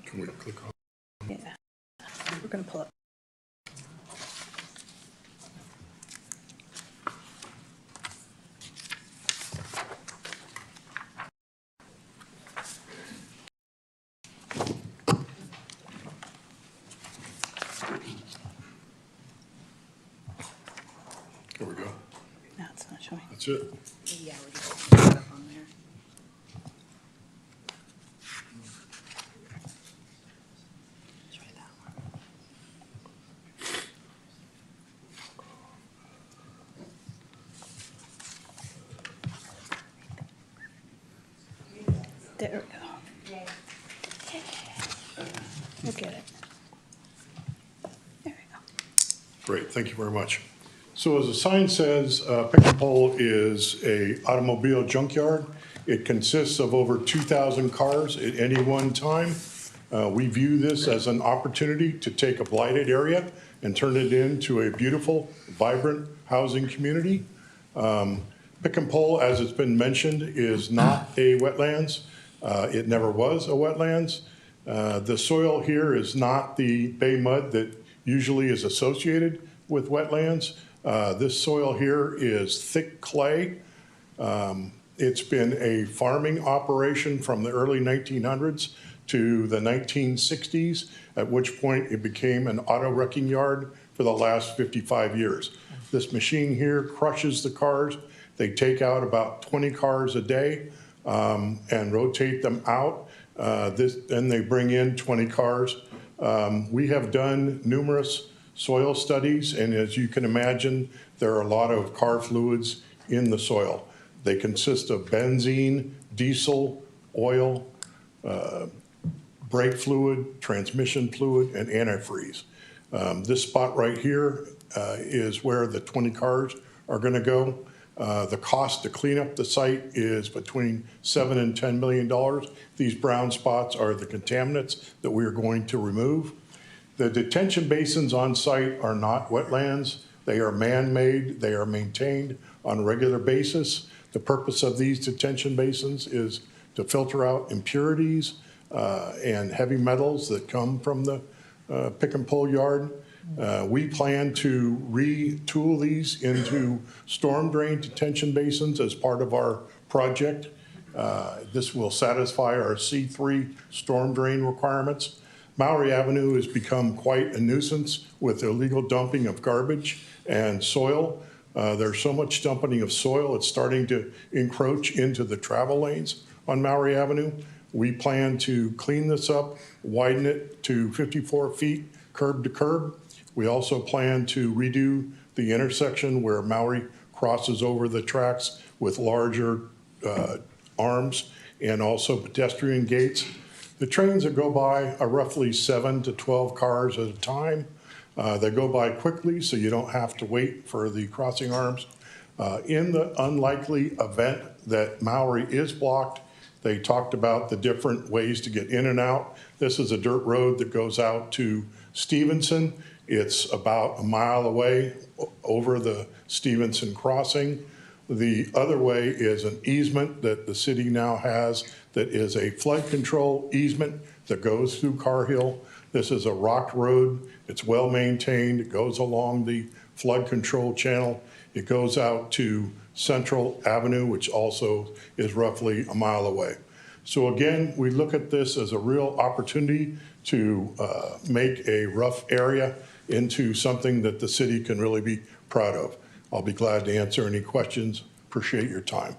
Can we click on? Yeah. We're gonna pull up. There we go. No, it's not showing. That's it. Yeah, we're just put it up on there. Try that one. There we go. Look at it. There we go. Great, thank you very much. So as the sign says, Pick and Pull is a automobile junkyard. It consists of over 2,000 cars at any one time. We view this as an opportunity to take a blighted area and turn it into a beautiful, vibrant housing community. Pick and Pull, as it's been mentioned, is not a wetlands. It never was a wetlands. The soil here is not the bay mud that usually is associated with wetlands. This soil here is thick clay. It's been a farming operation from the early 1900s to the 1960s, at which point it became an auto wrecking yard for the last 55 years. This machine here crushes the cars. They take out about 20 cars a day and rotate them out. Then they bring in 20 cars. We have done numerous soil studies, and as you can imagine, there are a lot of car fluids in the soil. They consist of benzene, diesel, oil, brake fluid, transmission fluid, and antifreeze. This spot right here is where the 20 cars are going to go. The cost to clean up the site is between $7 and $10 million. These brown spots are the contaminants that we are going to remove. The detention basins on site are not wetlands. They are man-made. They are maintained on a regular basis. The purpose of these detention basins is to filter out impurities and heavy metals that come from the Pick and Pull yard. We plan to retool these into storm drain detention basins as part of our project. This will satisfy our C3 storm drain requirements. Maury Avenue has become quite a nuisance with illegal dumping of garbage and soil. There's so much dumping of soil, it's starting to encroach into the travel lanes on Maury Avenue. We plan to clean this up, widen it to 54 feet curb to curb. We also plan to redo the intersection where Maui crosses over the tracks with larger arms and also pedestrian gates. The trains that go by are roughly 7 to 12 cars at a time. They go by quickly, so you don't have to wait for the crossing arms. In the unlikely event that Maui is blocked, they talked about the different ways to get in and out. This is a dirt road that goes out to Stevenson. It's about a mile away over the Stevenson crossing. The other way is an easement that the city now has that is a flood control easement that goes through Car Hill. This is a rock road. It's well maintained. It goes along the flood control channel. It goes out to Central Avenue, which also is roughly a mile away. So again, we look at this as a real opportunity to make a rough area into something that the city can really be proud of. I'll be glad to answer any questions. Appreciate your time.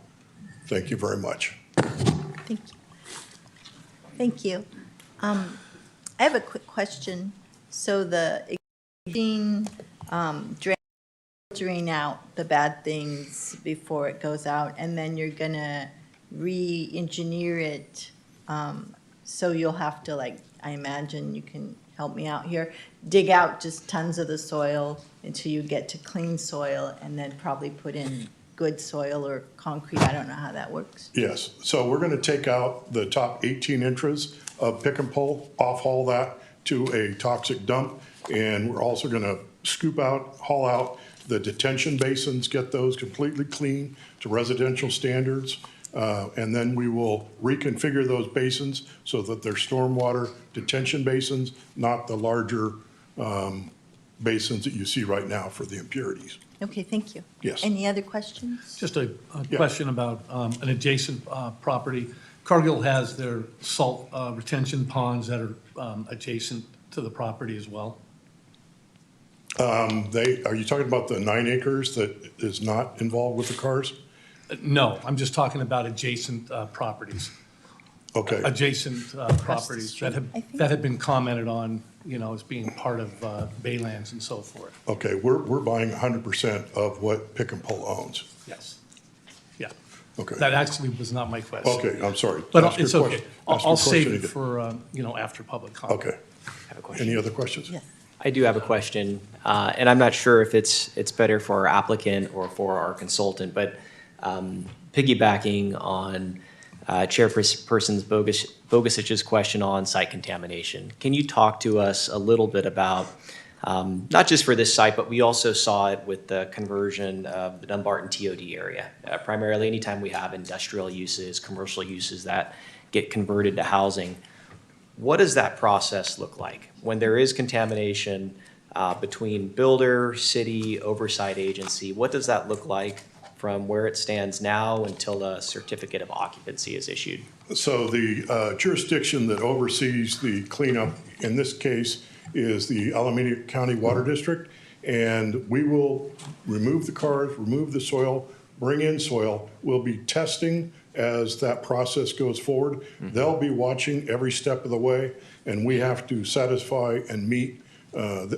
Thank you very much. Thank you. Thank you. I have a quick question. So the existing drain out the bad things before it goes out, and then you're gonna re-engineer it. So you'll have to, like, I imagine, you can help me out here, dig out just tons of the soil until you get to clean soil, and then probably put in good soil or concrete. I don't know how that works. Yes, so we're gonna take out the top 18 inches of pick and pull, off-haul that to a toxic dump, and we're also gonna scoop out, haul out the detention basins, get those completely clean to residential standards, and then we will reconfigure those basins so that they're stormwater detention basins, not the larger basins that you see right now for the impurities. Okay, thank you. Yes. Any other questions? Just a Yeah. question about an adjacent property. Cargill has their salt retention ponds that are adjacent to the property as well. Are you talking about the 9 acres that is not involved with the cars? No, I'm just talking about adjacent properties. Okay, Adjacent properties that have been commented on, you know, as being part of baylands and so forth. okay, we're buying 100% of what Pick and Pull owns. Yes. Yeah. Okay. That actually was not my question. Okay, I'm sorry. But Ask your it's okay. question. Ask your I'll save question it again. for, you know, after public comment. Okay. I have a question. Any other questions? Yes. I do have a question, and I'm not sure if it's better for our applicant or for our consultant, but piggybacking on Chairperson Bogusic's question on site contamination, can you talk to us a little bit about, not just for this site, but we also saw it with the conversion of the Dumbarton TOD area. Primarily, anytime we have industrial uses, commercial uses that get converted to housing, what does that process look like? When there is contamination between builder, city, oversight agency, what does that look like from where it stands now until a certificate of occupancy is issued? So the jurisdiction that oversees the cleanup in this case is the Alameda County Water District, and we will remove the cars, remove the soil, bring in soil. We'll be testing as that process goes forward. They'll be watching every step of the way, and we have to satisfy and meet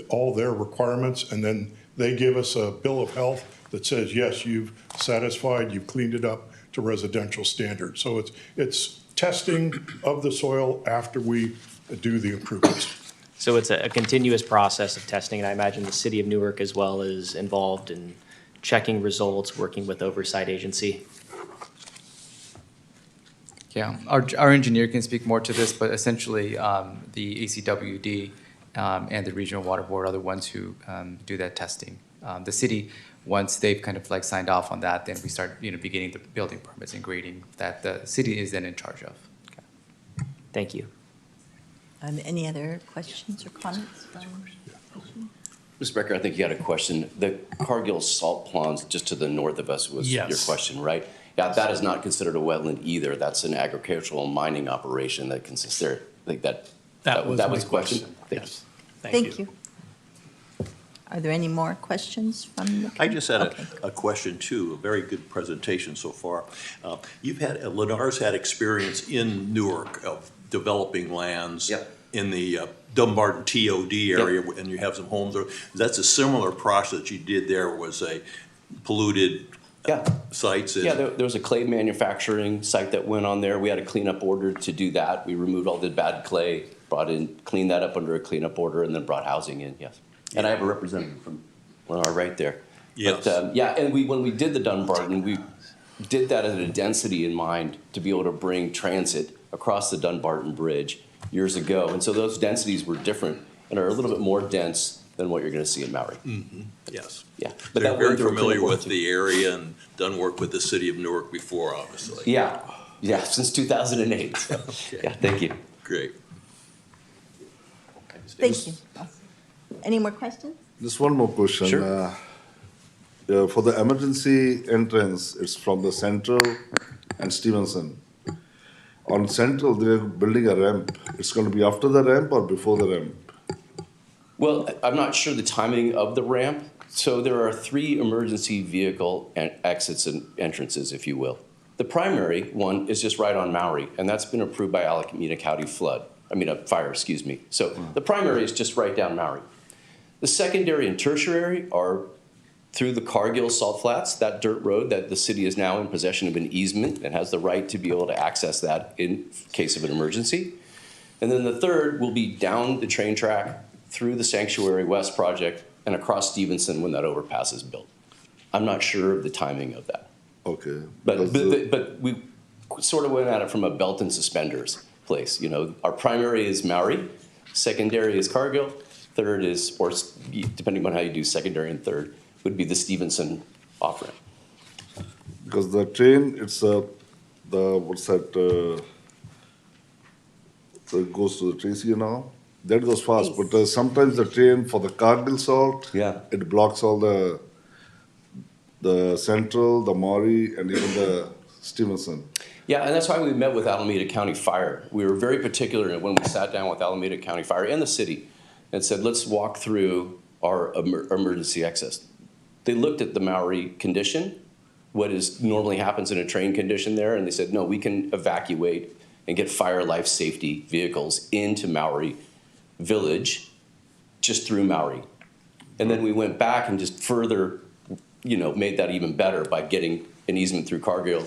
all their requirements, and then they give us a bill of health that says, yes, you've satisfied, you've cleaned it up to residential standards. So it's testing of the soil after we do the improvements. So it's a continuous process of testing, and I imagine the city of Newark as well is involved in checking results, working with oversight agency. Yeah, our engineer can speak more to this, but essentially, the ACWD and the Regional Water Board are the ones who do that testing. The city, once they've kind of like signed off on that, then we start, you know, beginning the building permits and grading that the city is then in charge of. Thank you. Any other questions or comments from? Mr. Becker, I think you had a question. The Cargill salt ponds just to the north of us was your Yes. question, right? Yeah, that is not considered a wetland either. That's an agricultural mining operation that consists there. I think that was my the question. Yes, Thank you. Are there any more questions from the? I just had Okay. a question too, a very good presentation so far. Lennar's had experience in Newark of developing lands. Yep. In the Dumbarton TOD area, and you have some homes there. That's a similar process you did there, was a polluted Yeah. sites. Yeah, there was a clay manufacturing site that went on there. We had a cleanup order to do that. We removed all the bad clay, cleaned that up under a cleanup order, and then brought housing in, yes. And I have a representative from Lennar right there. Yes. But, yeah, and when we did the Dunbarton, we did that at a density in mind to be able to bring transit across the Dunbarton Bridge years ago. And so those densities were different and are a little bit more dense than what you're going to see in Maui. Yes. Yeah. But that they're very went through a familiar cleanup with order. the area and done work with the city of Newark before, obviously. Yeah, yeah, since 2008. Yeah, thank you. Great. Thank you. Any more questions? Just one more question. Sure. For the emergency entrance, it's from the Central and Stevenson. On Central, they're building a ramp. It's going to be after the ramp or before the ramp? Well, I'm not sure the timing of the ramp. So there are 3 emergency vehicle exits and entrances, if you will. The primary one is just right on Maui, and that's been approved by Alameda County Fire, excuse me. So the primary is just right down Maui. The secondary and tertiary are through the Cargill Salt Flats, that dirt road that the city is now in possession of an easement and has the right to be able to access that in case of an emergency. And then the third will be down the train track through the Sanctuary West project and across Stevenson when that overpass is built. I'm not sure of the timing of that. Okay. But we sort of went at it from a belt and suspenders place. You know, our primary is Maui, secondary is Cargill, third is, or depending on how you do secondary and third, would be the Stevenson off-ramp. Because the train, it's what's that, so it goes to the Tracy now? That goes fast, but sometimes the train for the Cargill salt, Yeah. it blocks all the Central, the Maury, and even the Stevenson. Yeah, and that's why we met with Alameda County Fire. We were very particular when we sat down with Alameda County Fire and the city and said, let's walk through our emergency access. They looked at the Maui condition, what normally happens in a train condition there, and they said, no, we can evacuate and get fire life safety vehicles into Maui Village just through Maui. And then we went back and just further, made that even better by getting an easement through Cargill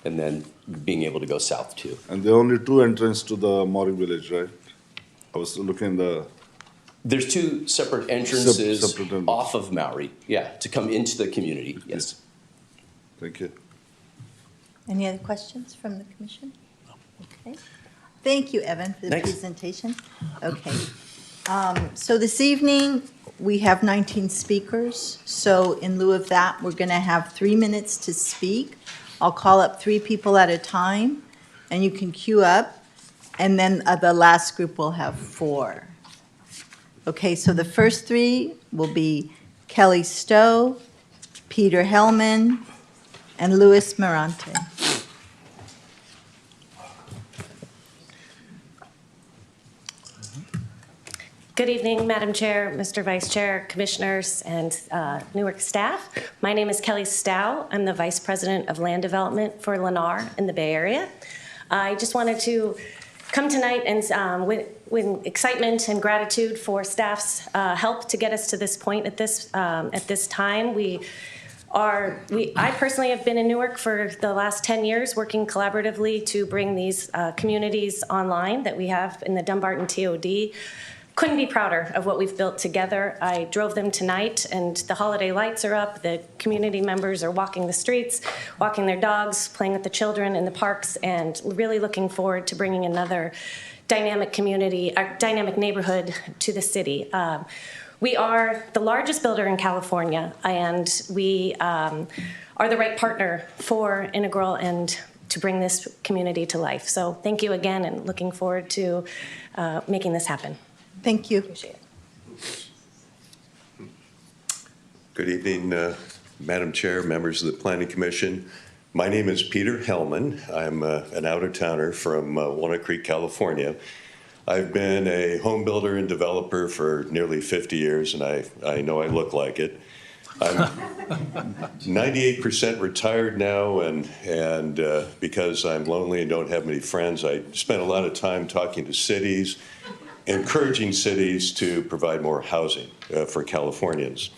and then being able to go south too. And there are only 2 entrances to the Maury Village, right? I was looking There's 2 separate entrances Separate entrances. off of Maui, to come into the community, yes. Thank you. Any other questions from the commission? Okay. Thank you, Evan, for the Thanks. presentation. Okay. So this evening, we have 19 speakers. So in lieu of that, we're going to have 3 minutes to speak. I'll call up 3 people at a time, and you can queue up. And then the last group will have 4. Okay, so the first 3 will be Kelly Stowe, Peter Hellman, and Louis Marante. Good evening, Madam Chair, Mr. Vice Chair, Commissioners, and Newark staff. My name is Kelly Stowe. I'm the Vice President of Land Development for Lennar in the Bay Area. I just wanted to come tonight and with excitement and gratitude for staff's help to get us to this point at this time. I personally have been in Newark for the last 10 years, working collaboratively to bring these communities online that we have in the Dumbarton TOD. Couldn't be prouder of what we've built together. I drove them tonight, and the holiday lights are up. The community members are walking the streets, walking their dogs, playing with the children in the parks, and really looking forward to bringing another dynamic community, dynamic neighborhood to the city. We are the largest builder in California, and we are the right partner for Integral and to bring this community to life. So thank you again, and looking forward to making this happen. Thank you. Appreciate it. Good evening, Madam Chair, members of the Planning Commission. My name is Peter Hellman. I'm an out-of-towner from Walnut Creek, California. I've been a home builder and developer for nearly 50 years, and I know I look like it. I'm 98% retired now, and because I'm lonely and don't have many friends, I spend a lot of time talking to cities, encouraging cities to provide more housing for Californians.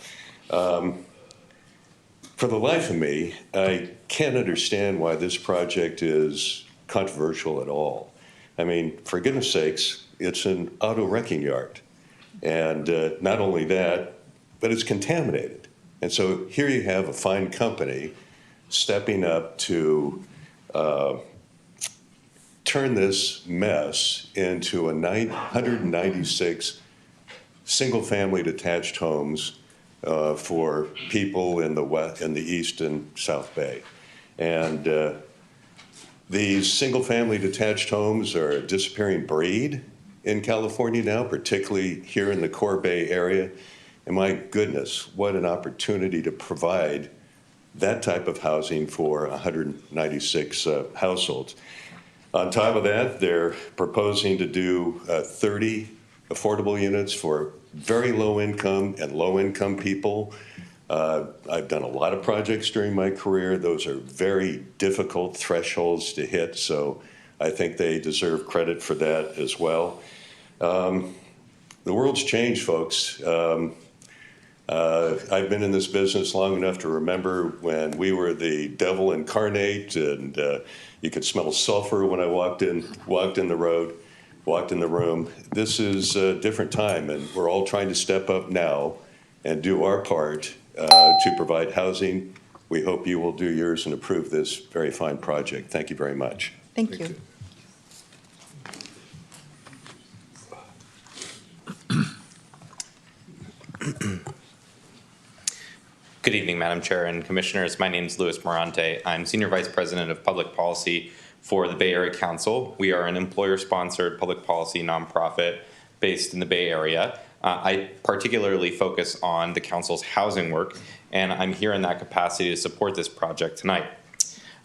For the life of me, I can't understand why this project is controversial at all. I mean, for goodness sakes, it's an auto wrecking yard. And not only that, but it's contaminated. And so here you have a fine company stepping up to turn this mess into 196 single-family detached homes for people in the East and South Bay. And these single-family detached homes are a disappearing breed in California now, particularly here in the Core Bay area. And my goodness, what an opportunity to provide that type of housing for 196 households. On top of that, they're proposing to do 30 affordable units for very low income and low income people. I've done a lot of projects during my career. Those are very difficult thresholds to hit, so I think they deserve credit for that as well. The world's changed, folks. I've been in this business long enough to remember when we were the devil incarnate, and you could smell sulfur when I walked in the room. This is a different time, and we're all trying to step up now and do our part to provide housing. We hope you will do yours and approve this very fine project. Thank you very much. Thank you. Good evening, Madam Chair and Commissioners. My name is Louis Morante. I'm Senior Vice President of Public Policy for the Bay Area Council. We are an employer-sponsored public policy nonprofit based in the Bay Area. I particularly focus on the Council's housing work, and I'm here in that capacity to support this project tonight.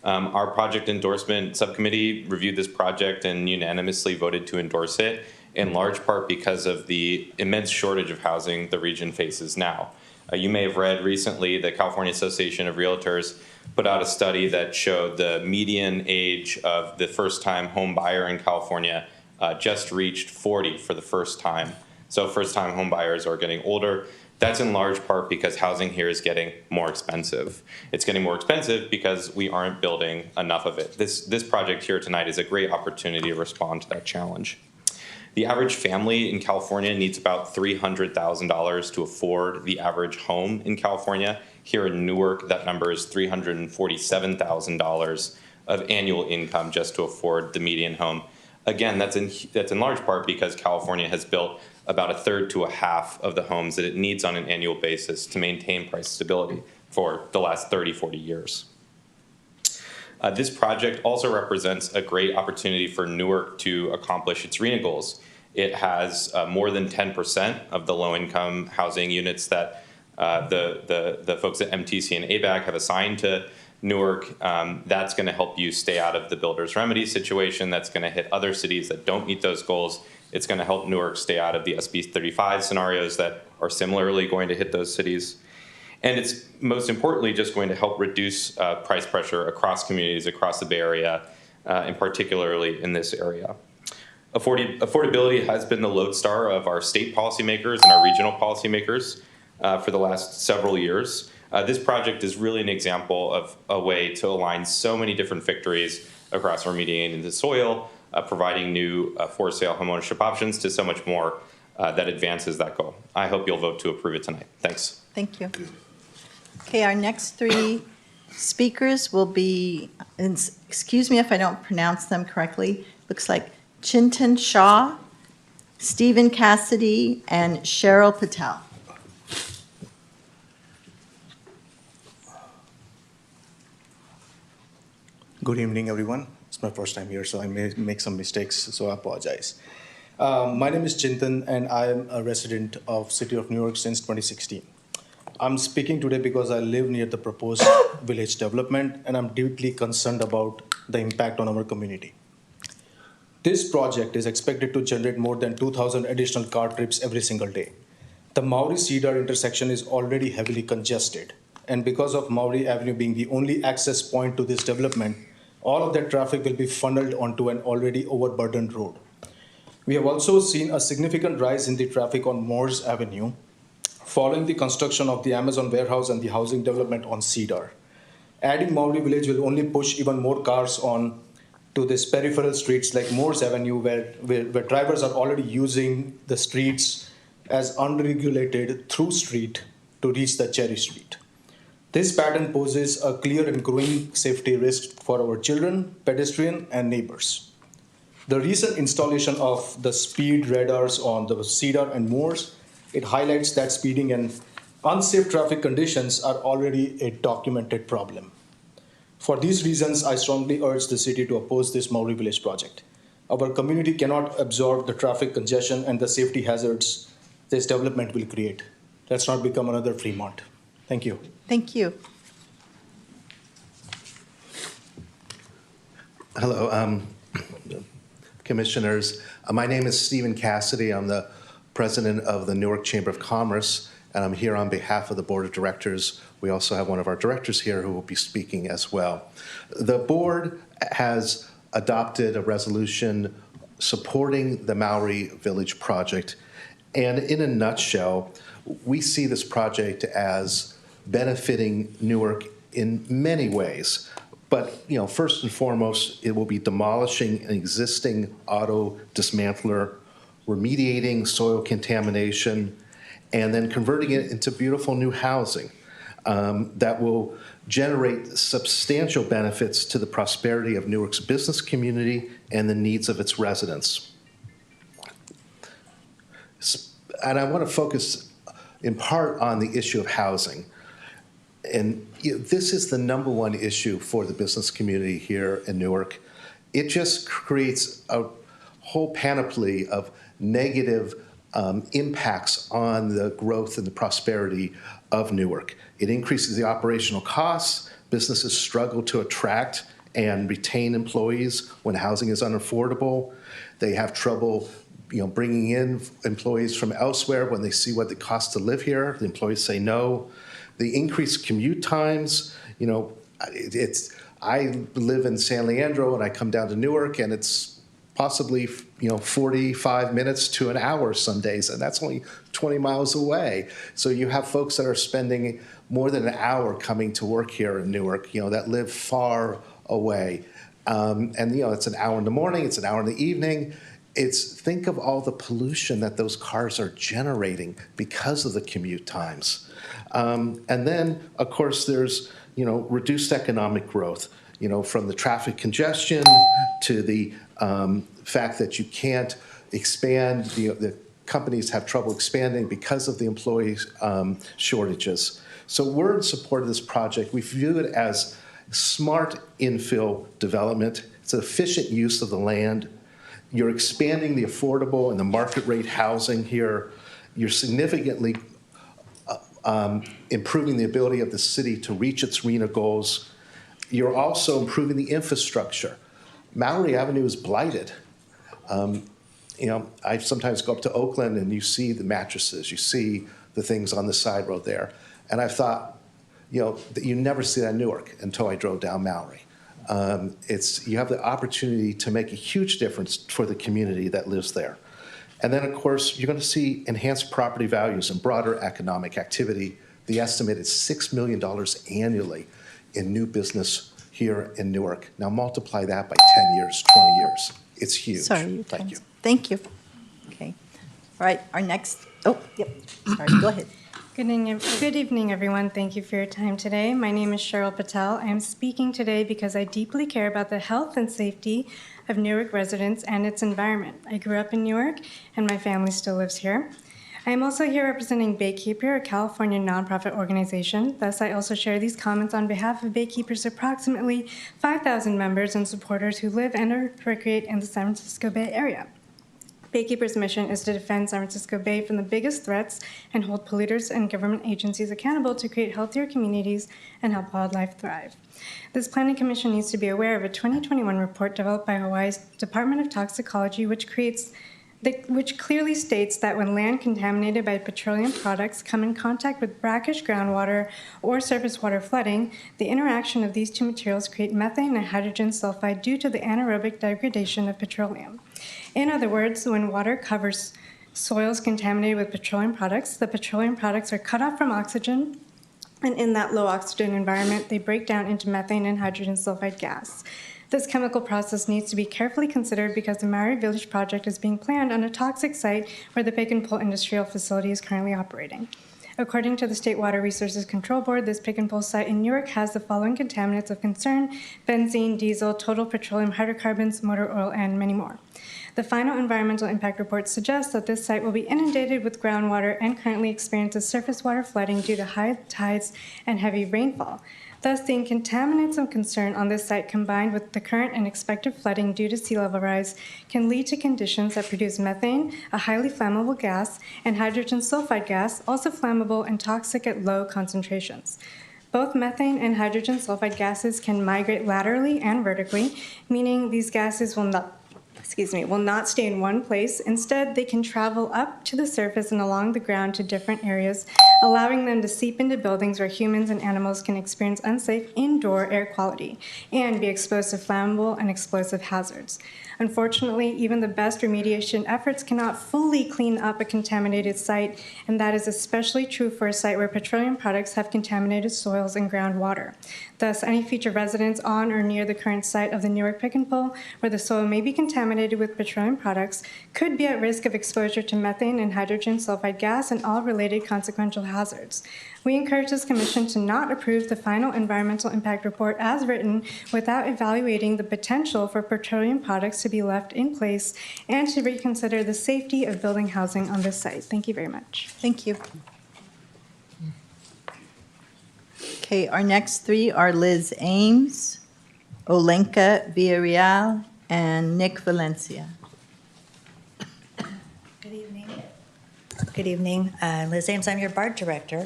Our project endorsement subcommittee reviewed this project and unanimously voted to endorse it, in large part because of the immense shortage of housing the region faces now. You may have read recently the California Association of Realtors put out a study that showed the median age of the first-time home buyer in California just reached 40 for the first time. So first-time home buyers are getting older. That's in large part because housing here is getting more expensive. It's getting more expensive because we aren't building enough of it. This project here tonight is a great opportunity to respond to that challenge. The average family in California needs about $300,000 to afford the average home in California. Here in Newark, that number is $347,000 of annual income just to afford the median home. Again, that's in large part because California has built about a third to a half of the homes that it needs on an annual basis to maintain price stability for the last 30, 40 years. This project also represents a great opportunity for Newark to accomplish its RHNA goals. It has more than 10% of the low-income housing units that the folks at MTC and ABAG have assigned to Newark. That's going to help you stay out of the builder's remedy situation. That's going to hit other cities that don't meet those goals. It's going to help Newark stay out of the SB 35 scenarios that are similarly going to hit those cities. And it's most importantly just going to help reduce price pressure across communities across the Bay Area, and particularly in this area. Affordability has been the lodestar of our state policymakers and our regional policymakers for the last several years. This project is really an example of a way to align so many different victories across remediating the soil, providing new for-sale homeownership options to so much more that advances that goal. I hope you'll vote to approve it tonight. Thanks. Thank you. Okay, our next three speakers will be, and excuse me if I don't pronounce them correctly, looks like Chintan Shah, Stephen Cassidy, and Cheryl Patel. Good evening, everyone. It's my first time here, so I may make some mistakes, so I apologize. My name is Chintan, and I am a resident of City of Newark since 2016. I'm speaking today because I live near the proposed village development, and I'm deeply concerned about the impact on our community. This project is expected to generate more than 2,000 additional car trips every single day. The Maury-Cedar intersection is already heavily congested, and because of Maury Avenue being the only access point to this development, all of that traffic will be funneled onto an already overburdened road. We have also seen a significant rise in the traffic on Morse Avenue following the construction of the Amazon warehouse and the housing development on Cedar. Adding Maury Village will only push even more cars on to these peripheral streets like Morse Avenue, where drivers are already using the streets as unregulated through street to reach the Cherry Street. This pattern poses a clear and growing safety risk for our children, pedestrians, and neighbors. The recent installation of the speed radars on the Cedar and Morse, it highlights that speeding and unsafe traffic conditions are already a documented problem. For these reasons, I strongly urge the city to oppose this Maury Village project. Our community cannot absorb the traffic congestion and the safety hazards this development will create. Let's not become another Fremont. Thank you. Thank you. Hello, commissioners. My name is Stephen Cassidy. I'm the president of the Newark Chamber of Commerce, and I'm here on behalf of the board of directors. We also have one of our directors here who will be speaking as well. The board has adopted a resolution supporting the Maury Village project, and in a nutshell, we see this project as benefiting Newark in many ways. But first and foremost, it will be demolishing an existing auto dismantler, remediating soil contamination, and then converting it into beautiful new housing that will generate substantial benefits to the prosperity of Newark's business community and the needs of its residents. And I want to focus in part on the issue of housing. And this is the number one issue for the business community here in Newark. It just creates a whole panoply of negative impacts on the growth and the prosperity of Newark. It increases the operational costs. Businesses struggle to attract and retain employees when housing is unaffordable. They have trouble bringing in employees from elsewhere when they see what it costs to live here. The employees say no. The increased commute times, I live in San Leandro and I come down to Newark and it's possibly 45 minutes to an hour some days, and that's only 20 miles away. So you have folks that are spending more than an hour coming to work here in Newark, that live far away. And it's an hour in the morning, it's an hour in the evening. Think of all the pollution that those cars are generating because of the commute times. And then, of course, there's, reduced economic growth, from the traffic congestion to the fact that you can't expand, the companies have trouble expanding because of the employee shortages. So we're in support of this project. We view it as smart infill development. It's an efficient use of the land. You're expanding the affordable and the market rate housing here. You're significantly improving the ability of the city to reach its RHNA goals. You're also improving the infrastructure. Maury Avenue is blighted. I sometimes go up to Oakland and you see the mattresses, you see the things on the side road there. And I thought, that you never see that in Newark until I drove down Maury. You have the opportunity to make a huge difference for the community that lives there. And then, of course, you're going to see enhanced property values and broader economic activity. The estimate is $6 million annually in new business here in Newark. Now multiply that by 10 years, 20 years. It's huge. Sorry, Thank you. Thank you. Okay. All right, our next, sorry, go ahead. Good evening, everyone. Thank you for your time today. My name is Cheryl Patel. I am speaking today because I deeply care about the health and safety of Newark residents and its environment. I grew up in Newark, and my family still lives here. I am also here representing Baykeeper, a California nonprofit organization. Thus, I also share these comments on behalf of Baykeeper's approximately 5,000 members and supporters who live and recreate in the San Francisco Bay Area. Baykeeper's mission is to defend San Francisco Bay from the biggest threats and hold polluters and government agencies accountable to create healthier communities and help wildlife thrive. This planning commission needs to be aware of a 2021 report developed by Hawaii's Department of Toxicology, which clearly states that when land contaminated by petroleum products come in contact with brackish groundwater or surface water flooding, the interaction of these two materials create methane and hydrogen sulfide due to the anaerobic degradation of petroleum. In other words, when water covers soils contaminated with petroleum products, the petroleum products are cut off from oxygen, and in that low oxygen environment, they break down into methane and hydrogen sulfide gas. This chemical process needs to be carefully considered because the Maori Village project is being planned on a toxic site where the Pick and Pull industrial facility is currently operating. According to the State Water Resources Control Board, this Pick and Pull site in Newark has the following contaminants of concern: benzene, diesel, total petroleum hydrocarbons, motor oil, and many more. The final environmental impact report suggests that this site will be inundated with groundwater and currently experiences surface water flooding due to high tides and heavy rainfall. Thus, the contaminants of concern on this site, combined with the current and expected flooding due to sea level rise, can lead to conditions that produce methane, a highly flammable gas, and hydrogen sulfide gas, also flammable and toxic at low concentrations. Both methane and hydrogen sulfide gases can migrate laterally and vertically, meaning these gases will not stay in one place. Instead, they can travel up to the surface and along the ground to different areas, allowing them to seep into buildings where humans and animals can experience unsafe indoor air quality and be exposed to flammable and explosive hazards. Unfortunately, even the best remediation efforts cannot fully clean up a contaminated site, and that is especially true for a site where petroleum products have contaminated soils and groundwater. Thus, any future residents on or near the current site of the Newark Pick and Pull, where the soil may be contaminated with petroleum products, could be at risk of exposure to methane and hydrogen sulfide gas and all related consequential hazards. We encourage this commission to not approve the final environmental impact report as written without evaluating the potential for petroleum products to be left in place and to reconsider the safety of building housing on this site. Thank you very much. Thank you. Okay, our next three are Liz Ames, Olenka Villarreal, and Nick Valencia. Good evening. Good evening. Liz Ames, I'm your BART director.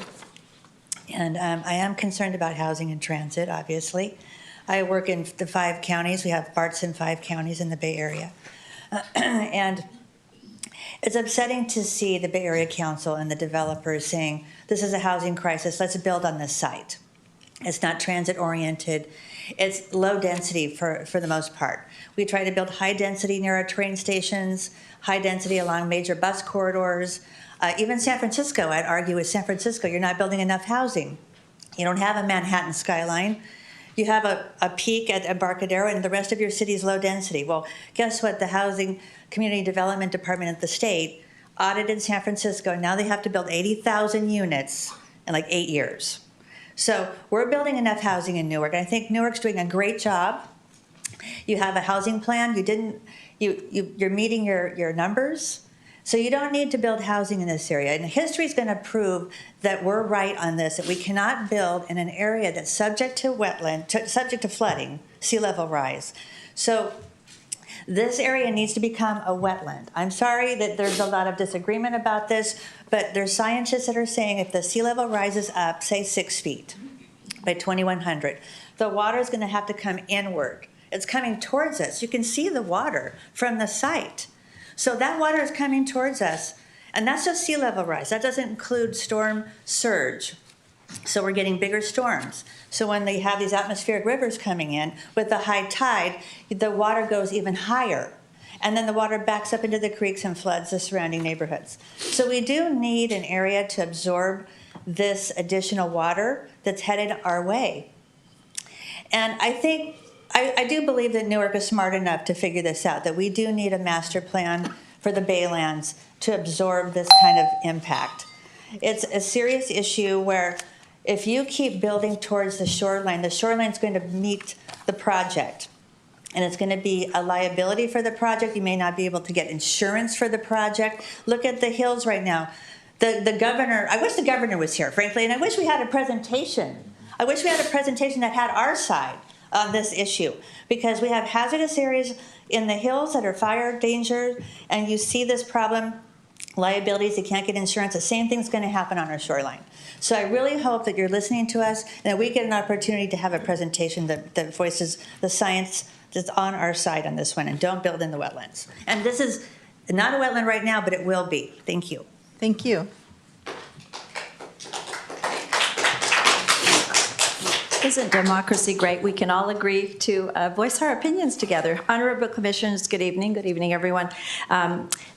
And I am concerned about housing and transit, obviously. I work in the 5 counties. We have BARTs in 5 counties in the Bay Area. And it's upsetting to see the Bay Area Council and the developers saying, this is a housing crisis, let's build on this site. It's not transit-oriented. It's low density for the most part. We try to build high density near our train stations, high density along major bus corridors. Even San Francisco, I'd argue with San Francisco, you're not building enough housing. You don't have a Manhattan skyline. You have a peak at Embarcadero, and the rest of your city is low density. Well, guess what? The Housing Community Development Department at the state audited San Francisco, and now they have to build 80,000 units in like 8 years. So we're building enough housing in Newark, and I think Newark's doing a great job. You have a housing plan. You're meeting your numbers. So you don't need to build housing in this area. And history's going to prove that we're right on this, that we cannot build in an area that's subject to subject to flooding, sea level rise. So this area needs to become a wetland. I'm sorry that there's a lot of disagreement about this, but there's scientists that are saying if the sea level rises up, say 6 feet by 2100, the water is going to have to come inward. It's coming towards us. You can see the water from the site. So that water is coming towards us, and that's just sea level rise. That doesn't include storm surge. So we're getting bigger storms. So when they have these atmospheric rivers coming in with the high tide, the water goes even higher. And then the water backs up into the creeks and floods the surrounding neighborhoods. So we do need an area to absorb this additional water that's headed our way. And I do believe that Newark is smart enough to figure this out, that we do need a master plan for the Baylands to absorb this kind of impact. It's a serious issue where if you keep building towards the shoreline's going to meet the project. And it's going to be a liability for the project. You may not be able to get insurance for the project. Look at the hills right now. The governor, I wish the governor was here, frankly, and I wish we had a presentation. I wish we had a presentation that had our side on this issue, because we have hazardous areas in the hills that are fire danger, and you see this problem, liabilities, you can't get insurance, the same thing's going to happen on our shoreline. So I really hope that you're listening to us and that we get an opportunity to have a presentation that voices the science that's on our side on this one, and don't build in the wetlands. And this is not a wetland right now, but it will be. Thank you. Thank you. Isn't democracy great? We can all agree to voice our opinions together. Honorable Commissioners, good evening. Good evening, everyone.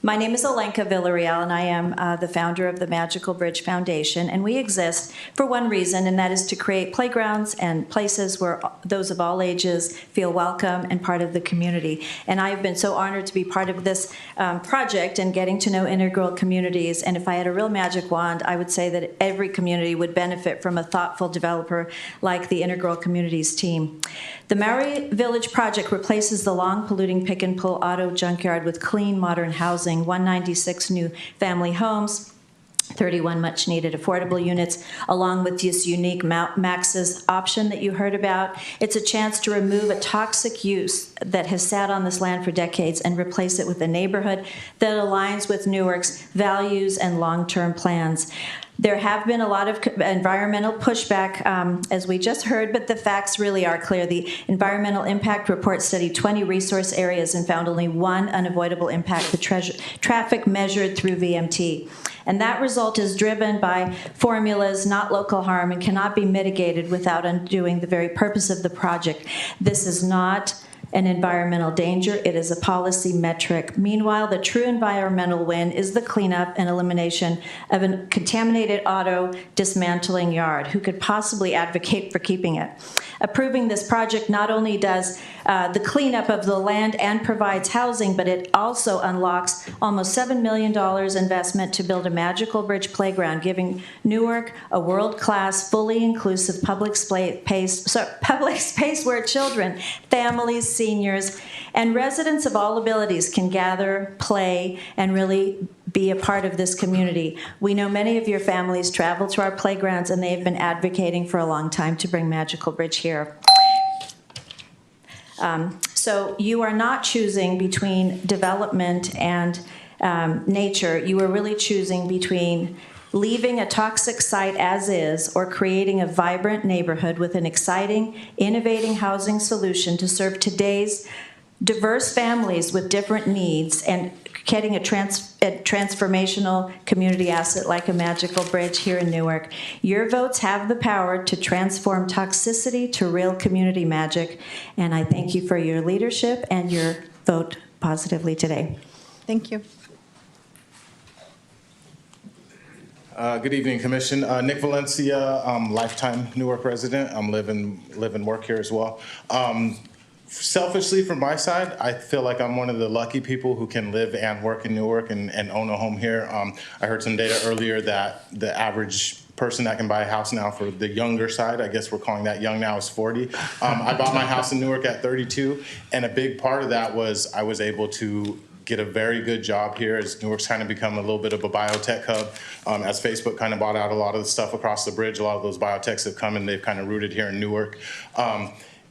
My name is Olenka Villarreal, and I am the founder of the Magical Bridge Foundation. And we exist for one reason, and that is to create playgrounds and places where those of all ages feel welcome and part of the community. And I have been so honored to be part of this project and getting to know integral communities. And if I had a real magic wand, I would say that every community would benefit from a thoughtful developer like the Integral Communities team. The Maui Village project replaces the long polluting pick and pull auto junkyard with clean modern housing, 196 new family homes, 31 much needed affordable units, along with this unique Max's option that you heard about. It's a chance to remove a toxic use that has sat on this land for decades and replace it with a neighborhood that aligns with Newark's values and long-term plans. There have been a lot of environmental pushback, as we just heard, but the facts really are clear. The Environmental Impact Report studied 20 resource areas and found only one unavoidable impact, the traffic measured through VMT. And that result is driven by formulas, not local harm, and cannot be mitigated without undoing the very purpose of the project. This is not an environmental danger, it is a policy metric. Meanwhile, the true environmental win is the cleanup and elimination of a contaminated auto dismantling yard. Who could possibly advocate for keeping it? Approving this project not only does the cleanup of the land and provides housing, but it also unlocks almost $7 million investment to build a magical bridge playground, giving Newark a world-class, fully inclusive public space where children, families, seniors, and residents of all abilities can gather, play, and really be a part of this community. We know many of your families travel to our playgrounds, and they have been advocating for a long time to bring Magical Bridge here. So you are not choosing between development and nature. You are really choosing between leaving a toxic site as is or creating a vibrant neighborhood with an exciting, innovating housing solution to serve today's diverse families with different needs and getting a transformational community asset like a Magical Bridge here in Newark. Your votes have the power to transform toxicity to real community magic, and I thank you for your leadership and your vote positively today. Thank you. Good evening, Commission. Nick Valencia, lifetime Newark resident. I'm live and work here as well. Selfishly, from my side, I feel like I'm one of the lucky people who can live and work in Newark and own a home here. I heard some data earlier that the average person that can buy a house now for the younger side, I guess we're calling that young now, is 40. I bought my house in Newark at 32, and a big part of that was I was able to get a very good job here as Newark's kind of become a little bit of a biotech hub. As Facebook kind of bought out a lot of the stuff across the bridge, a lot of those biotechs have come and they've kind of rooted here in Newark.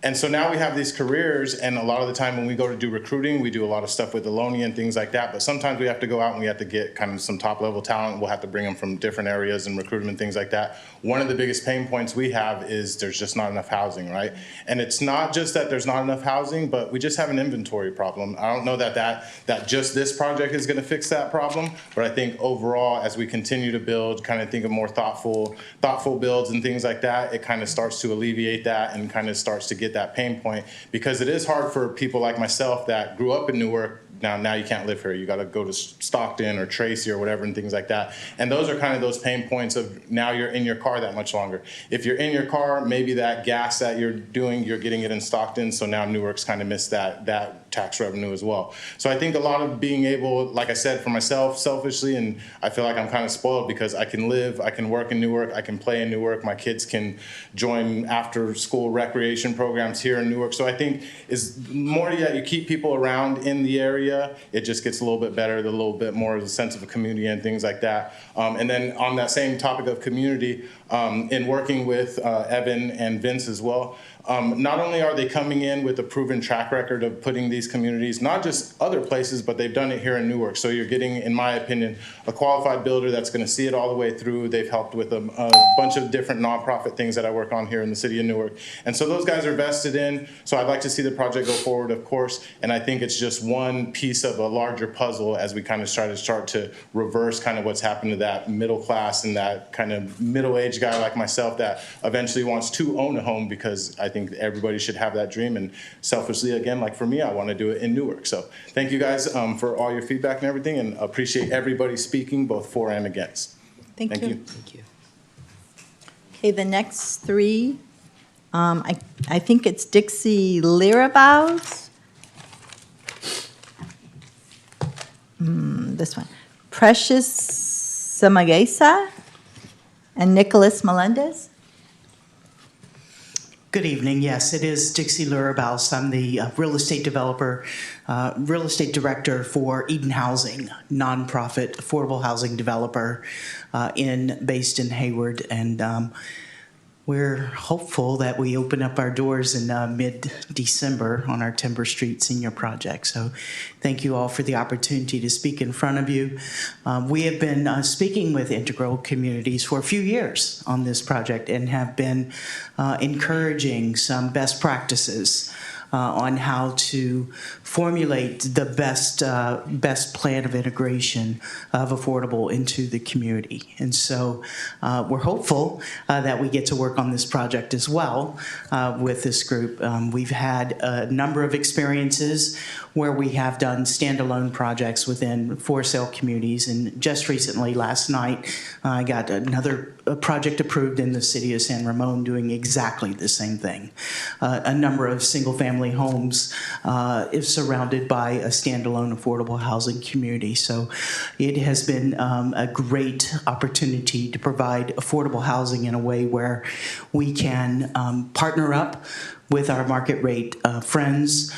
And so now we have these careers, and a lot of the time when we go to do recruiting, we do a lot of stuff with Alonia and things like that, but sometimes we have to go out and we have to get kind of some top-level talent. We'll have to bring them from different areas and recruit them and things like that. One of the biggest pain points we have is there's just not enough housing, right? And it's not just that there's not enough housing, but we just have an inventory problem. I don't know that just this project is gonna fix that problem, but I think overall, as we continue to build, kind of think of more thoughtful builds and things like that, it kind of starts to alleviate that and kind of starts to get that pain point, because it is hard for people like myself that grew up in Newark. Now you can't live here. You got to go to Stockton or Tracy or whatever and things like that. And those are kind of those pain points of now you're in your car that much longer. If you're in your car, maybe that gas that you're doing, you're getting it in Stockton. So now Newark's kind of missed that tax revenue as well. So I think a lot of being able, like I said, for myself, selfishly, and I feel like I'm kind of spoiled because I can live, I can work in Newark, I can play in Newark, my kids can join after school recreation programs here in Newark. So I think is more that you keep people around in the area, it just gets a little bit better, a little bit more of a sense of a community and things like that. And then on that same topic of community, in working with Evan and Vince as well, not only are they coming in with a proven track record of putting these communities, not just other places, but they've done it here in Newark. So you're getting, in my opinion, a qualified builder that's going to see it all the way through. They've helped with a bunch of different nonprofit things that I work on here in the city of Newark. And so those guys are vested in. So I'd like to see the project go forward, of course. And I think it's just one piece of a larger puzzle as we kind of start to reverse kind of what's happened to that middle class and that kind of middle-aged guy like myself that eventually wants to own a home, because I think everybody should have that dream. And selfishly, again, like for me, I want to do it in Newark. So thank you guys for all your feedback and everything, and appreciate everybody speaking both for and against. Thank you. Thank you. Okay, the next three, I think it's Dixie Lirabaus. This one. Precious Samagesa and Nicholas Melendez. Good evening. Yes, it is Dixie Lurabaus. I'm the real estate developer, real estate director for Eden Housing, nonprofit affordable housing developer based in Hayward. And we're hopeful that we open up our doors in mid-December on our Timber Street Senior Project. So thank you all for the opportunity to speak in front of you. We have been speaking with integral communities for a few years on this project and have been encouraging some best practices on how to formulate the best plan of integration of affordable into the community. And so we're hopeful that we get to work on this project as well with this group. We've had a number of experiences where we have done standalone projects within for sale communities. And just recently, last night, I got another project approved in the city of San Ramon doing exactly the same thing. A number of single family homes is surrounded by a standalone affordable housing community. So it has been a great opportunity to provide affordable housing in a way where we can partner up with our market rate friends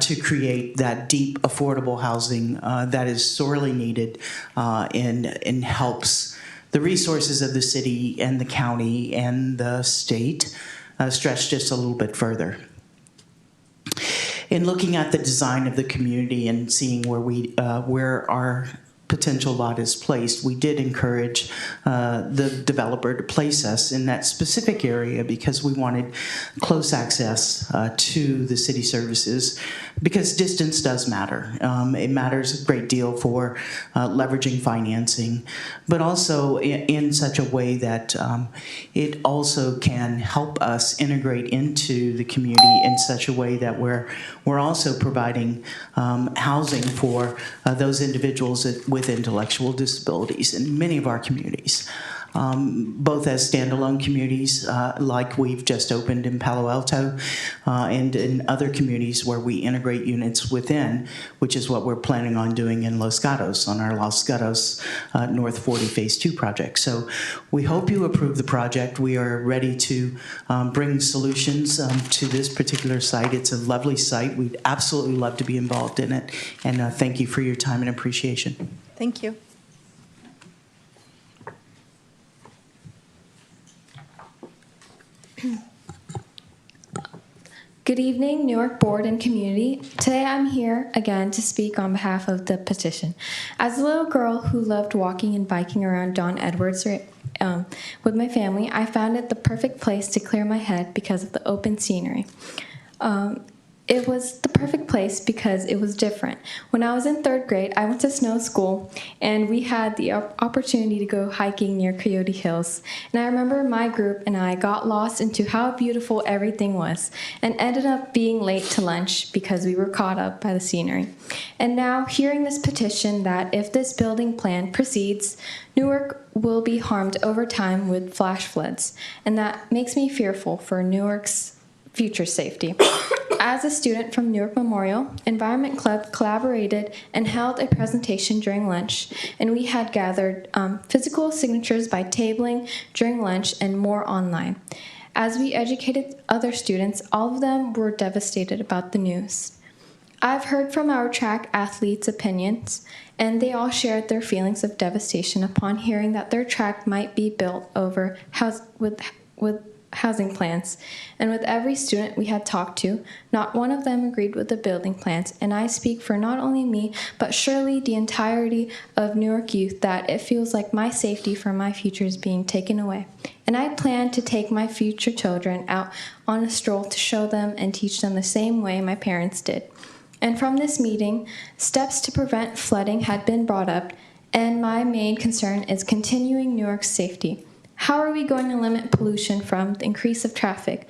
to create that deep affordable housing that is sorely needed and helps the resources of the city and the county and the state stretch just a little bit further. In looking at the design of the community and seeing where our potential lot is placed, we did encourage the developer to place us in that specific area because we wanted close access to the city services, because distance does matter. It matters a great deal for leveraging financing, but also in such a way that it also can help us integrate into the community in such a way that we're also providing housing for those individuals with intellectual disabilities in many of our communities, both as standalone communities like we've just opened in Palo Alto and in other communities where we integrate units within, which is what we're planning on doing in Los Gatos on our Los Gatos North 40 Phase 2 project. So we hope you approve the project. We are ready to bring solutions to this particular site. It's a lovely site. We'd absolutely love to be involved in it. And thank you for your time and appreciation. Thank you. Good evening, Newark Board and Community. Today I'm here again to speak on behalf of the petition. As a little girl who loved walking and biking around Don Edwards with my family, I found it the perfect place to clear my head because of the open scenery. It was the perfect place because it was different. When I was in 3rd grade, I went to snow school, and we had the opportunity to go hiking near Coyote Hills. And I remember my group and I got lost into how beautiful everything was and ended up being late to lunch because we were caught up by the scenery. And now, hearing this petition that if this building plan proceeds, Newark will be harmed over time with flash floods. And that makes me fearful for Newark's future safety. As a student from Newark Memorial, Environment Club collaborated and held a presentation during lunch, and we had gathered physical signatures by tabling during lunch and more online. As we educated other students, all of them were devastated about the news. I've heard from our track athletes' opinions, and they all shared their feelings of devastation upon hearing that their track might be built over with housing plans. And with every student we had talked to, not one of them agreed with the building plans. And I speak for not only me, but surely the entirety of Newark youth that it feels like my safety for my future is being taken away. And I plan to take my future children out on a stroll to show them and teach them the same way my parents did. And from this meeting, steps to prevent flooding had been brought up, and my main concern is continuing Newark's safety. How are we going to limit pollution from the increase of traffic?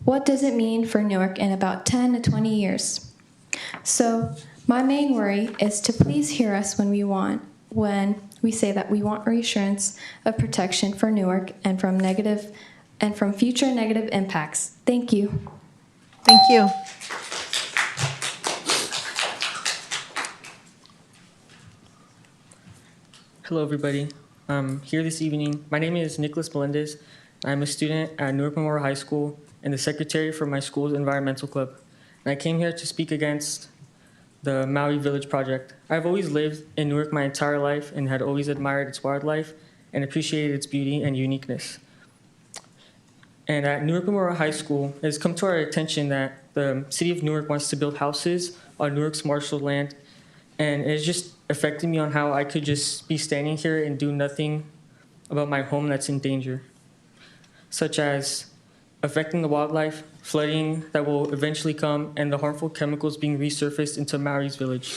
What does it mean for Newark in about 10 to 20 years? So my main worry is to please hear us when we say that we want reassurance of protection for Newark and from future negative impacts. Thank you. Thank you. Hello, everybody. I'm here this evening. My name is Nicholas Melendez. I'm a student at Newark Memorial High School and the secretary for my school's environmental club. And I came here to speak against the Maui Village project. I've always lived in Newark my entire life and had always admired its wildlife and appreciated its beauty and uniqueness. And at Newark Memorial High School, it has come to our attention that the city of Newark wants to build houses on Newark's marshal land. And it's just affected me on how I could just be standing here and do nothing about my home that's in danger, such as affecting the wildlife, flooding that will eventually come, and the harmful chemicals being resurfaced into Maui's village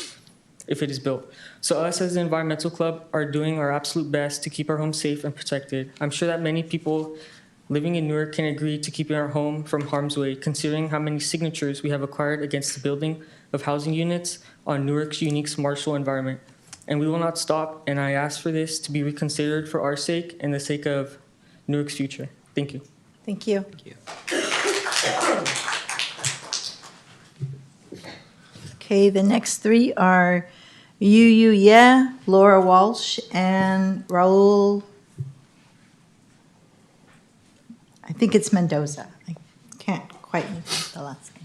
if it is built. So us as an environmental club are doing our absolute best to keep our home safe and protected. I'm sure that many people living in Newark can agree to keeping our home from harm's way, considering how many signatures we have acquired against the building of housing units on Newark's unique marshal environment. And we will not stop, and I ask for this to be reconsidered for our sake and the sake of Newark's future. Thank you. Thank you. Thank you. Okay, the next three are Yu Ye, Laura Walsh, and Raul. I think it's Mendoza. I can't quite make the last name.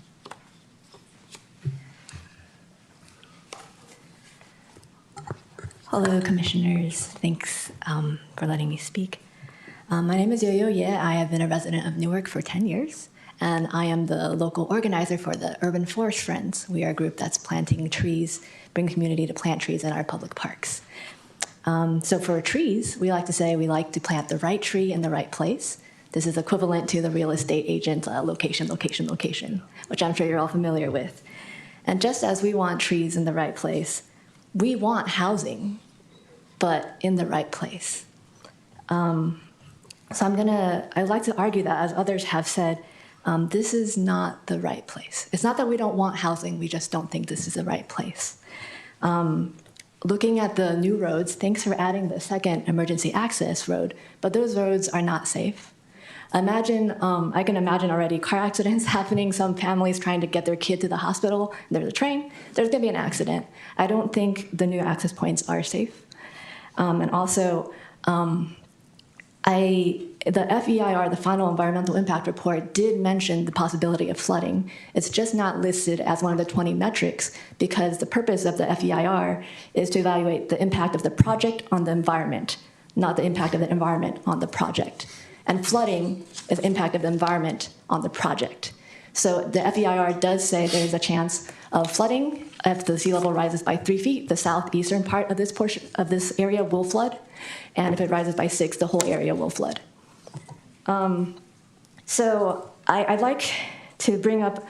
Hello, commissioners. Thanks for letting me speak. My name is Yo-Yo Ye. I have been a resident of Newark for 10 years, and I am the local organizer for the Urban Forest Friends. We are a group that's planting trees, bring community to plant trees in our public parks. So for trees, we like to say we like to plant the right tree in the right place. This is equivalent to the real estate agent location, location, location, which I'm sure you're all familiar with. And just as we want trees in the right place, we want housing, but in the right place. So I'd like to argue that, as others have said, this is not the right place. It's not that we don't want housing, we just don't think this is the right place. Looking at the new roads, thanks for adding the second emergency access road, but those roads are not safe. I can imagine already car accidents happening, some families trying to get their kid to the hospital, there's a train, there's gonna be an accident. I don't think the new access points are safe. And also, the FEIR, the Final Environmental Impact Report, did mention the possibility of flooding. It's just not listed as one of the 20 metrics because the purpose of the FEIR is to evaluate the impact of the project on the environment, not the impact of the environment on the project. And flooding is the impact of the environment on the project. So the FEIR does say there is a chance of flooding if the sea level rises by 3 feet. The southeastern part of this portion of this area will flood, and if it rises by 6, the whole area will flood. So I'd like to bring up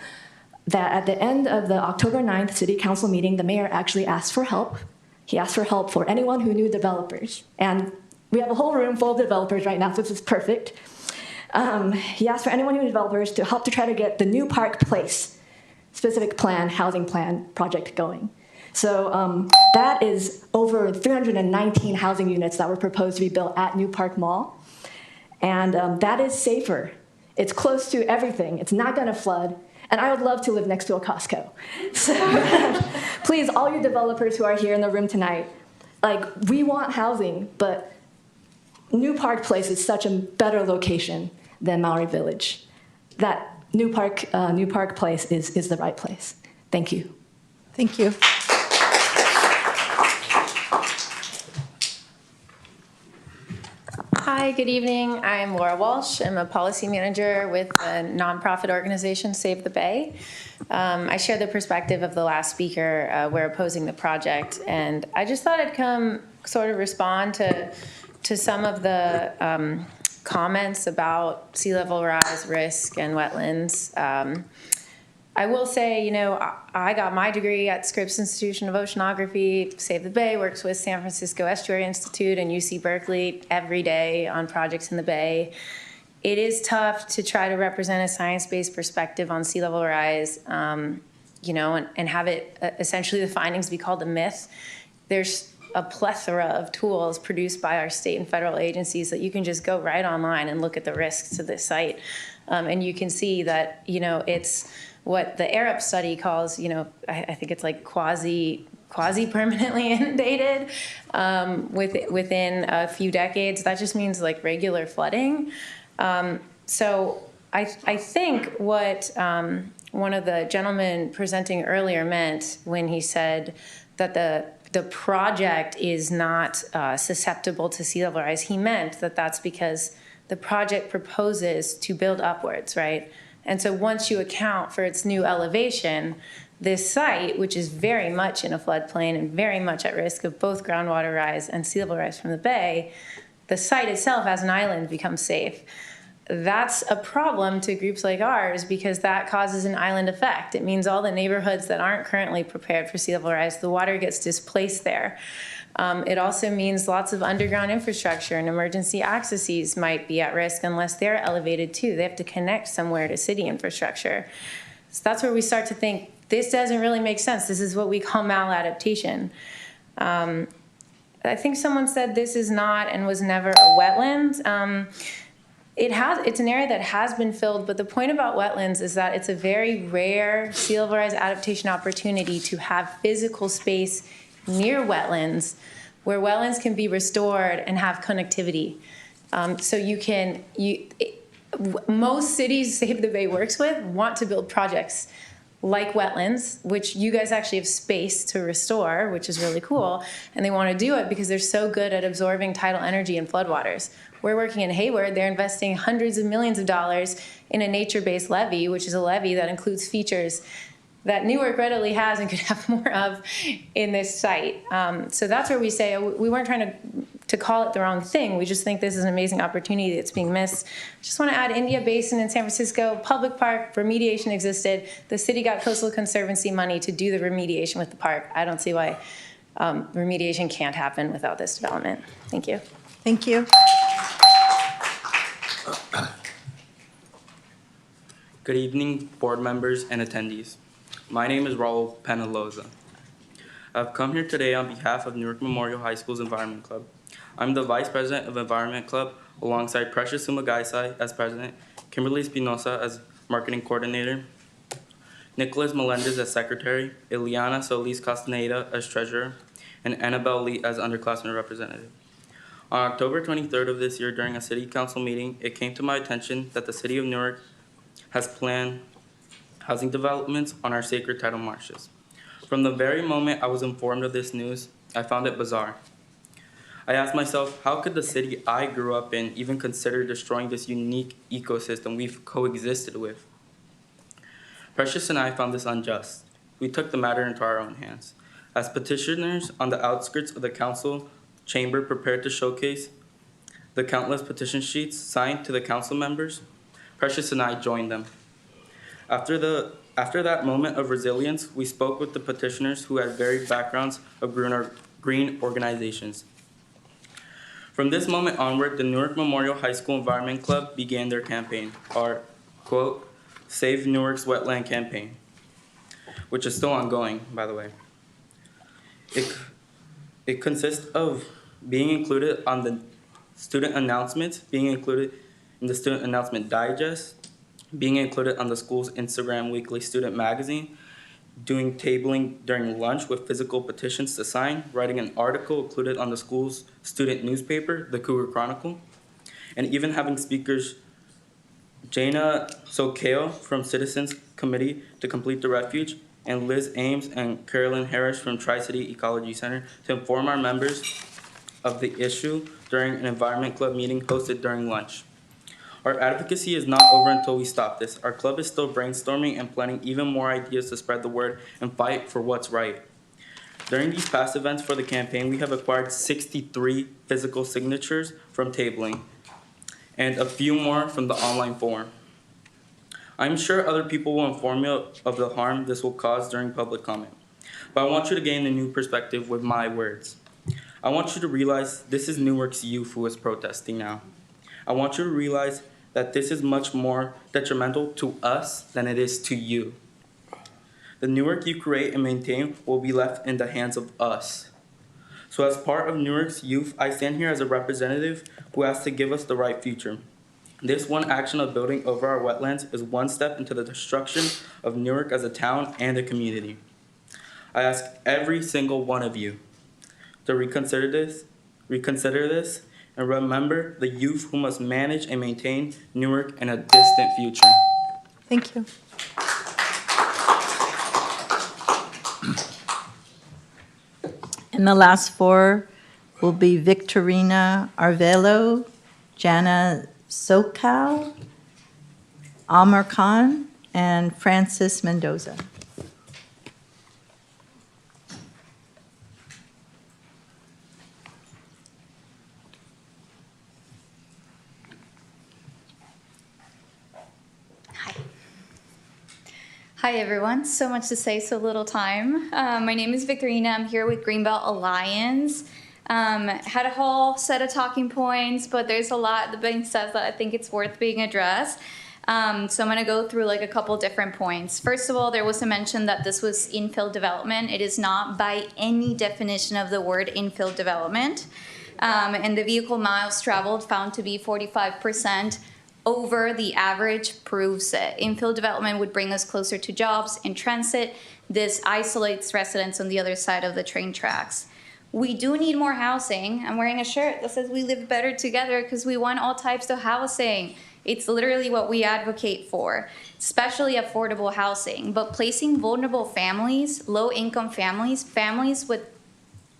that at the end of the October 9th City Council meeting, the mayor actually asked for help. He asked for help for anyone who knew developers, and we have a whole room full of developers right now, so this is perfect. He asked for anyone who knew developers to help to try to get the New Park Place specific plan, housing plan project going. So that is over 319 housing units that were proposed to be built at New Park Mall. And that is safer It's close to everything. It's not going to flood. And I would love to live next to a Costco. So please, all you developers who are here in the room tonight, like, we want housing, but New Park Place is such a better location than Maori Village. That New Park Place is the right place. Thank you. Thank you. Hi, good evening. I'm Laura Walsh. I'm a policy manager with a nonprofit organization, Save the Bay. I share the perspective of the last speaker. We're opposing the project, and I just thought I'd come sort of respond to some of the comments about sea level rise risk and wetlands. I will say, you know, I got my degree at Scripps Institution of Oceanography. Save the Bay works with San Francisco Estuary Institute and UC Berkeley every day on projects in the Bay. It is tough to try to represent a science-based perspective on sea level rise, you know, and have it essentially the findings be called a myth. There's a plethora of tools produced by our state and federal agencies that you can just go right online and look at the risks to this site. And you can see that, you know, it's what the ARUP study calls, you know, I think it's like quasi-permanently inundated within a few decades. That just means like regular flooding. So I think what one of the gentlemen presenting earlier meant when he said that the project is not susceptible to sea level rise, he meant that that's because the project proposes to build upwards, right? And so once you account for its new elevation, this site, which is very much in a floodplain and very much at risk of both groundwater rise and sea level rise from the bay, the site itself as an island becomes safe. That's a problem to groups like ours because that causes an island effect. It means all the neighborhoods that aren't currently prepared for sea level rise, the water gets displaced there. It also means lots of underground infrastructure and emergency accesses might be at risk unless they're elevated too. They have to connect somewhere to city infrastructure. So that's where we start to think, this doesn't really make sense. This is what we call maladaptation. I think someone said this is not and was never a wetland. It's an area that has been filled, but the point about wetlands is that it's a very rare sea level rise adaptation opportunity to have physical space near wetlands where wetlands can be restored and have connectivity. So most cities Save the Bay works with want to build projects like wetlands, which you guys actually have space to restore, which is really cool. And they want to do it because they're so good at absorbing tidal energy in floodwaters. We're working in Hayward. They're investing hundreds of millions of dollars in a nature-based levee, which is a levee that includes features that Newark readily has and could have more of in this site. So that's where we say we weren't trying to call it the wrong thing. We just think this is an amazing opportunity that's being missed. Just want to add India Basin in San Francisco, public park, remediation existed. The city got Coastal Conservancy money to do the remediation with the park. I don't see why remediation can't happen without this development. Thank you. Thank you. Good evening, board members and attendees. My name is Raul Penaloza. I've come here today on behalf of Newark Memorial High School's Environment Club. I'm the Vice President of Environment Club alongside Precious Sumagaisai as President, Kimberly Espinosa as Marketing Coordinator, Nicholas Melendez as Secretary, Ileana Solis Castaneda as Treasurer, and Annabelle Lee as Underclassmen Representative. On October 23rd of this year during a City Council meeting, it came to my attention that the City of Newark has planned housing developments on our sacred tidal marshes. From the very moment I was informed of this news, I found it bizarre. I asked myself, how could the city I grew up in even consider destroying this unique ecosystem we've coexisted with? Precious and I found this unjust. We took the matter into our own hands. As petitioners on the outskirts of the council chamber prepared to showcase the countless petition sheets signed to the council members, Precious and I joined them. After that moment of resilience, we spoke with the petitioners who had varied backgrounds of green organizations. From this moment onward, the Newark Memorial High School Environment Club began their campaign, our, quote, Save Newark's Wetland campaign, which is still ongoing, by the way. It consists of being included on the student announcements, being included in the student announcement digest, being included on the school's Instagram weekly student magazine, doing tabling during lunch with physical petitions to sign, writing an article included on the school's student newspaper, the Cougar Chronicle, and even having speakers Jana Sokeo from Citizens Committee to Complete the Refuge, and Liz Ames and Carolyn Harris from Tri-City Ecology Center to inform our members of the issue during an Environment Club meeting hosted during lunch. Our advocacy is not over until we stop this. Our club is still brainstorming and planning even more ideas to spread the word and fight for what's right. During these past events for the campaign, we have acquired 63 physical signatures from tabling and a few more from the online form. I'm sure other people will inform you of the harm this will cause during public comment, but I want you to gain a new perspective with my words. I want you to realize this is Newark's youth who is protesting now. I want you to realize that this is much more detrimental to us than it is to you. The Newark you create and maintain will be left in the hands of us. So as part of Newark's youth, I stand here as a representative who has to give us the right future. This one action of building over our wetlands is one step into the destruction of Newark as a town and a community. I ask every single one of you to reconsider this, and remember the youth who must manage and maintain Newark in a distant future. Thank you. And the last four will be Victorina Arvelo, Jana Sokal, Amar Khan, and Francis Mendoza. Hi everyone, so much to say, so little time. My name is Victorina, I'm here with Greenbelt Alliance. Had a whole set of talking points, but there's a lot that being said that I think it's worth being addressed. So I'm gonna go through like a couple different points. First of all, there was a mention that this was infill development. It is not by any definition of the word infill development. And the vehicle miles traveled found to be 45% over the average proves it. Infill development would bring us closer to jobs and transit. This isolates residents on the other side of the train tracks. We do need more housing. I'm wearing a shirt that says we live better together because we want all types of housing. It's literally what we advocate for, especially affordable housing. But placing vulnerable families, low-income families, families with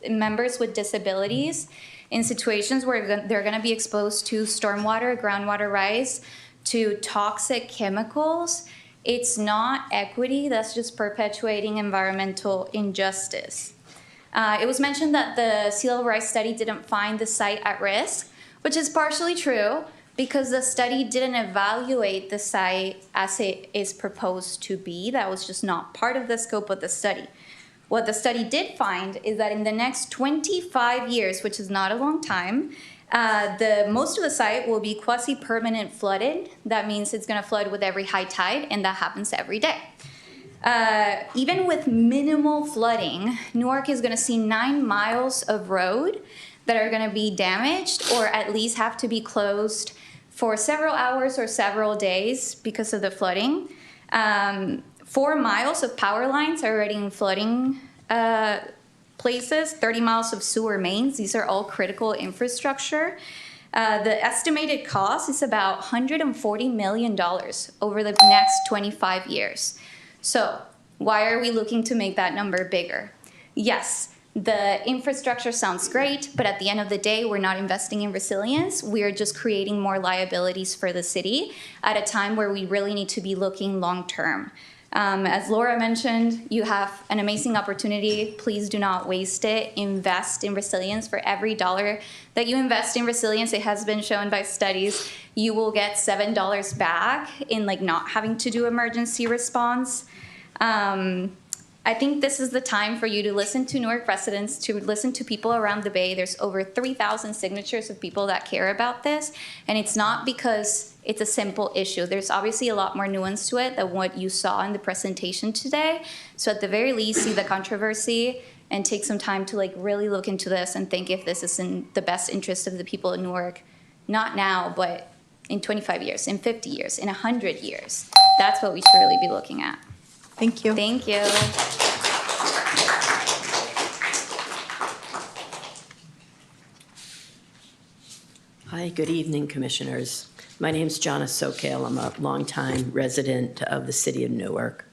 members with disabilities, in situations where they're going to be exposed to stormwater, groundwater rise, to toxic chemicals, it's not equity, that's just perpetuating environmental injustice. It was mentioned that the sea level rise study didn't find the site at risk, which is partially true because the study didn't evaluate the site as it is proposed to be. That was just not part of the scope of the study. What the study did find is that in the next 25 years, which is not a long time, most of the site will be quasi-permanent flooded. That means it's going to flood with every high tide, and that happens every day. Even with minimal flooding, Newark is going to see 9 miles of road that are going to be damaged or at least have to be closed for several hours or several days because of the flooding. 4 miles of power lines are already in flooding places, 30 miles of sewer mains. These are all critical infrastructure. The estimated cost is about $140 million over the next 25 years. So why are we looking to make that number bigger? Yes, the infrastructure sounds great, but at the end of the day, we're not investing in resilience. We're just creating more liabilities for the city at a time where we really need to be looking long term. As Laura mentioned, you have an amazing opportunity. Please do not waste it. Invest in resilience. For every dollar that you invest in resilience, it has been shown by studies, you will get $7 back in like not having to do emergency response. I think this is the time for you to listen to Newark residents, to listen to people around the Bay. There's over 3,000 signatures of people that care about this, and it's not because it's a simple issue. There's obviously a lot more nuance to it than what you saw in the presentation today. So at the very least, see the controversy and take some time to like really look into this and think if this is in the best interest of the people in Newark, not now, but in 25 years, in 50 years, in 100 years? That's what we should really be looking at. Thank you. Thank you. Hi, good evening, Commissioners. My name is Jonna Sokale. I'm a longtime resident of the city of Newark.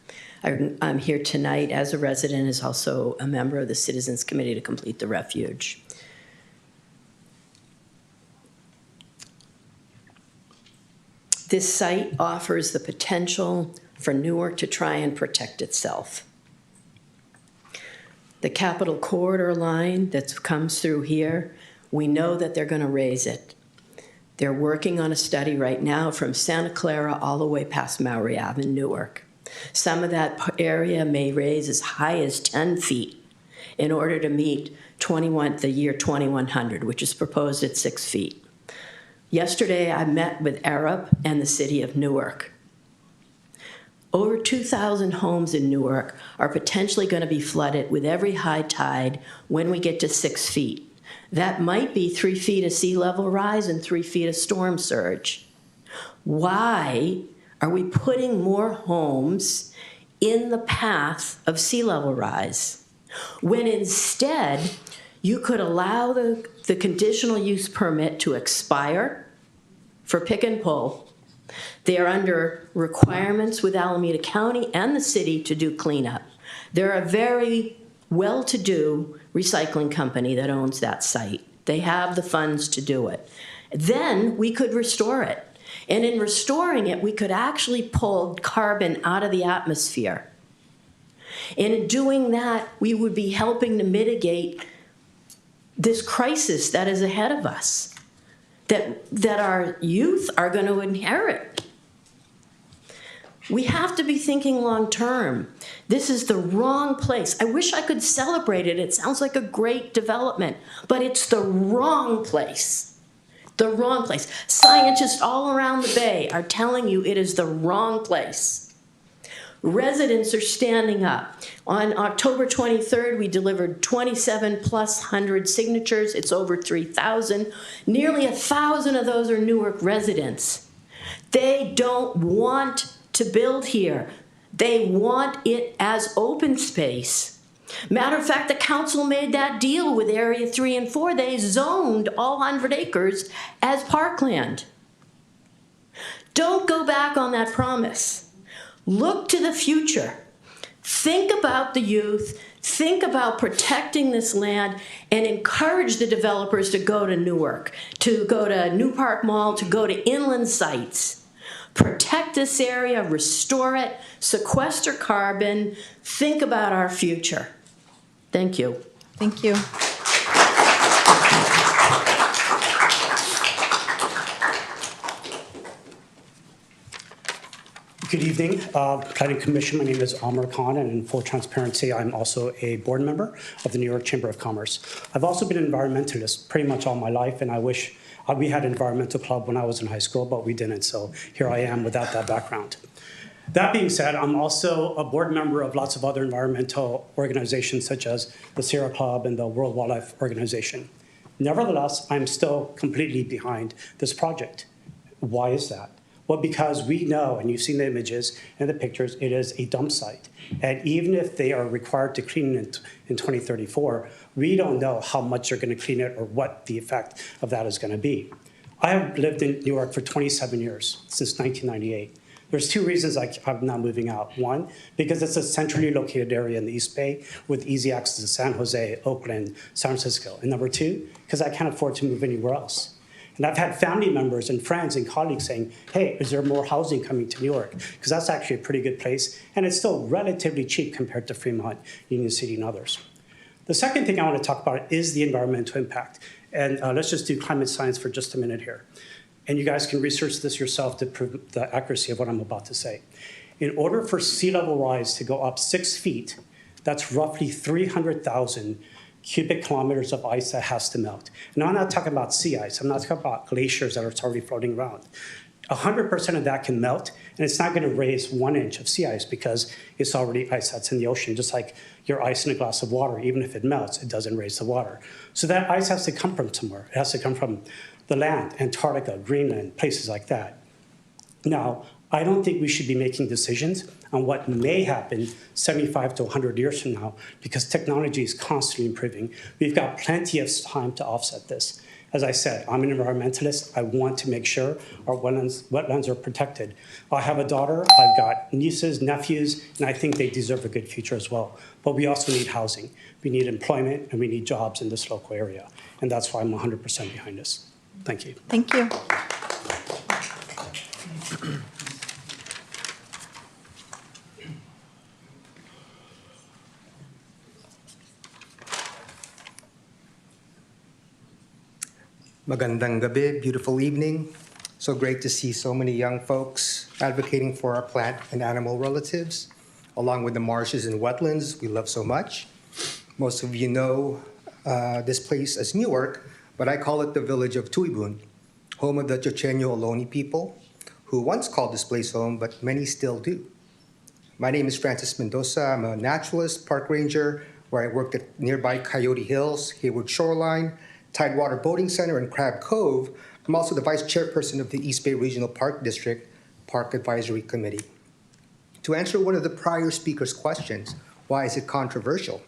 I'm here tonight as a resident, as also a member of the Citizens Committee to Complete the Refuge. This site offers the potential for Newark to try and protect itself. The Capitol Corridor line that comes through here, we know that they're going to raise it. They're working on a study right now from Santa Clara all the way past Maury Ave in Newark. Some of that area may raise as high as 10 feet in order to meet the year 2100, which is proposed at 6 feet. Yesterday, I met with Arab and the city of Newark. Over 2,000 homes in Newark are potentially going to be flooded with every high tide when we get to 6 feet. That might be 3 feet of sea level rise and 3 feet of storm surge. Why are we putting more homes in the path of sea level rise when instead you could allow the conditional use permit to expire for pick and pull? They are under requirements with Alameda County and the city to do cleanup. They're a very well-to-do recycling company that owns that site. They have the funds to do it. Then we could restore it. And in restoring it, we could actually pull carbon out of the atmosphere. And in doing that, we would be helping to mitigate this crisis that is ahead of us, that our youth are going to inherit. We have to be thinking long term. This is the wrong place. I wish I could celebrate it. It sounds like a great development, but it's the wrong place. The wrong place. Scientists all around the Bay are telling you it is the wrong place. Residents are standing up. On October 23rd, we delivered 2,700+ signatures. It's over 3,000. Nearly 1,000 of those are Newark residents. They don't want to build here. They want it as open space. Matter of fact, the council made that deal with Area 3 and 4. They zoned all 100 acres as parkland. Don't go back on that promise. Look to the future. Think about the youth. Think about protecting this land and encourage the developers to go to Newark, to go to New Park Mall, to go to inland sites. Protect this area, restore it, sequester carbon, think about our future. Thank you. Thank you. Good evening, Planning Commission. My name is Amar Khan, and in full transparency, I'm also a board member of the New York Chamber of Commerce. I've also been an environmentalist pretty much all my life, and I wish we had an environmental club when I was in high school, but we didn't, so here I am without that background. That being said, I'm also a board member of lots of other environmental organizations, such as the Sierra Club and the World Wildlife Organization. Nevertheless, I'm still completely behind this project. Why is that? Well, because we know, and you've seen the images and the pictures, it is a dump site. And even if they are required to clean it in 2034, we don't know how much they're going to clean it or what the effect of that is going to be. I have lived in Newark for 27 years, since 1998. There's two reasons I'm not moving out. One, because it's a centrally located area in the East Bay with easy access to San Jose, Oakland, San Francisco. And number two, because I can't afford to move anywhere else. And I've had family members and friends and colleagues saying, hey, is there more housing coming to Newark? Because that's actually a pretty good place, and it's still relatively cheap compared to Fremont, Union City, and others. The second thing I want to talk about is the environmental impact. And let's just do climate science for just a minute here. And you guys can research this yourself to prove the accuracy of what I'm about to say. In order for sea level rise to go up 6 feet, that's roughly 300,000 cubic kilometers of ice that has to melt. Now, I'm not talking about sea ice. I'm not talking about glaciers that are already floating around. 100% of that can melt, and it's not going to raise 1 inch of sea ice because it's already ice that's in the ocean, just like your ice in a glass of water. Even if it melts, it doesn't raise the water. So that ice has to come from somewhere. It has to come from the land, Antarctica, Greenland, places like that. Now, I don't think we should be making decisions on what may happen 75 to 100 years from now because technology is constantly improving. We've got plenty of time to offset this. As I said, I'm an environmentalist. I want to make sure our wetlands are protected. I have a daughter, I've got nieces, nephews, and I think they deserve a good future as well. But we also need housing. We need employment, and we need jobs in this local area. And that's why I'm 100% behind this. Thank you. Thank you. Magandang gabi, beautiful evening. So great to see so many young folks advocating for our plant and animal relatives, along with the marshes and wetlands we love so much. Most of you know this place as Newark, but I call it the village of Tuibun, home of the Chochenyo Ohlone people, who once called this place home, but many still do. My name is Francis Mendoza. I'm a naturalist, park ranger, where I worked at nearby Coyote Hills, Hayward Shoreline, Tidewater Boating Center, and Crab Cove. I'm also the vice chairperson of the East Bay Regional Park District Park Advisory Committee. To answer one of the prior speaker's questions, why is it controversial?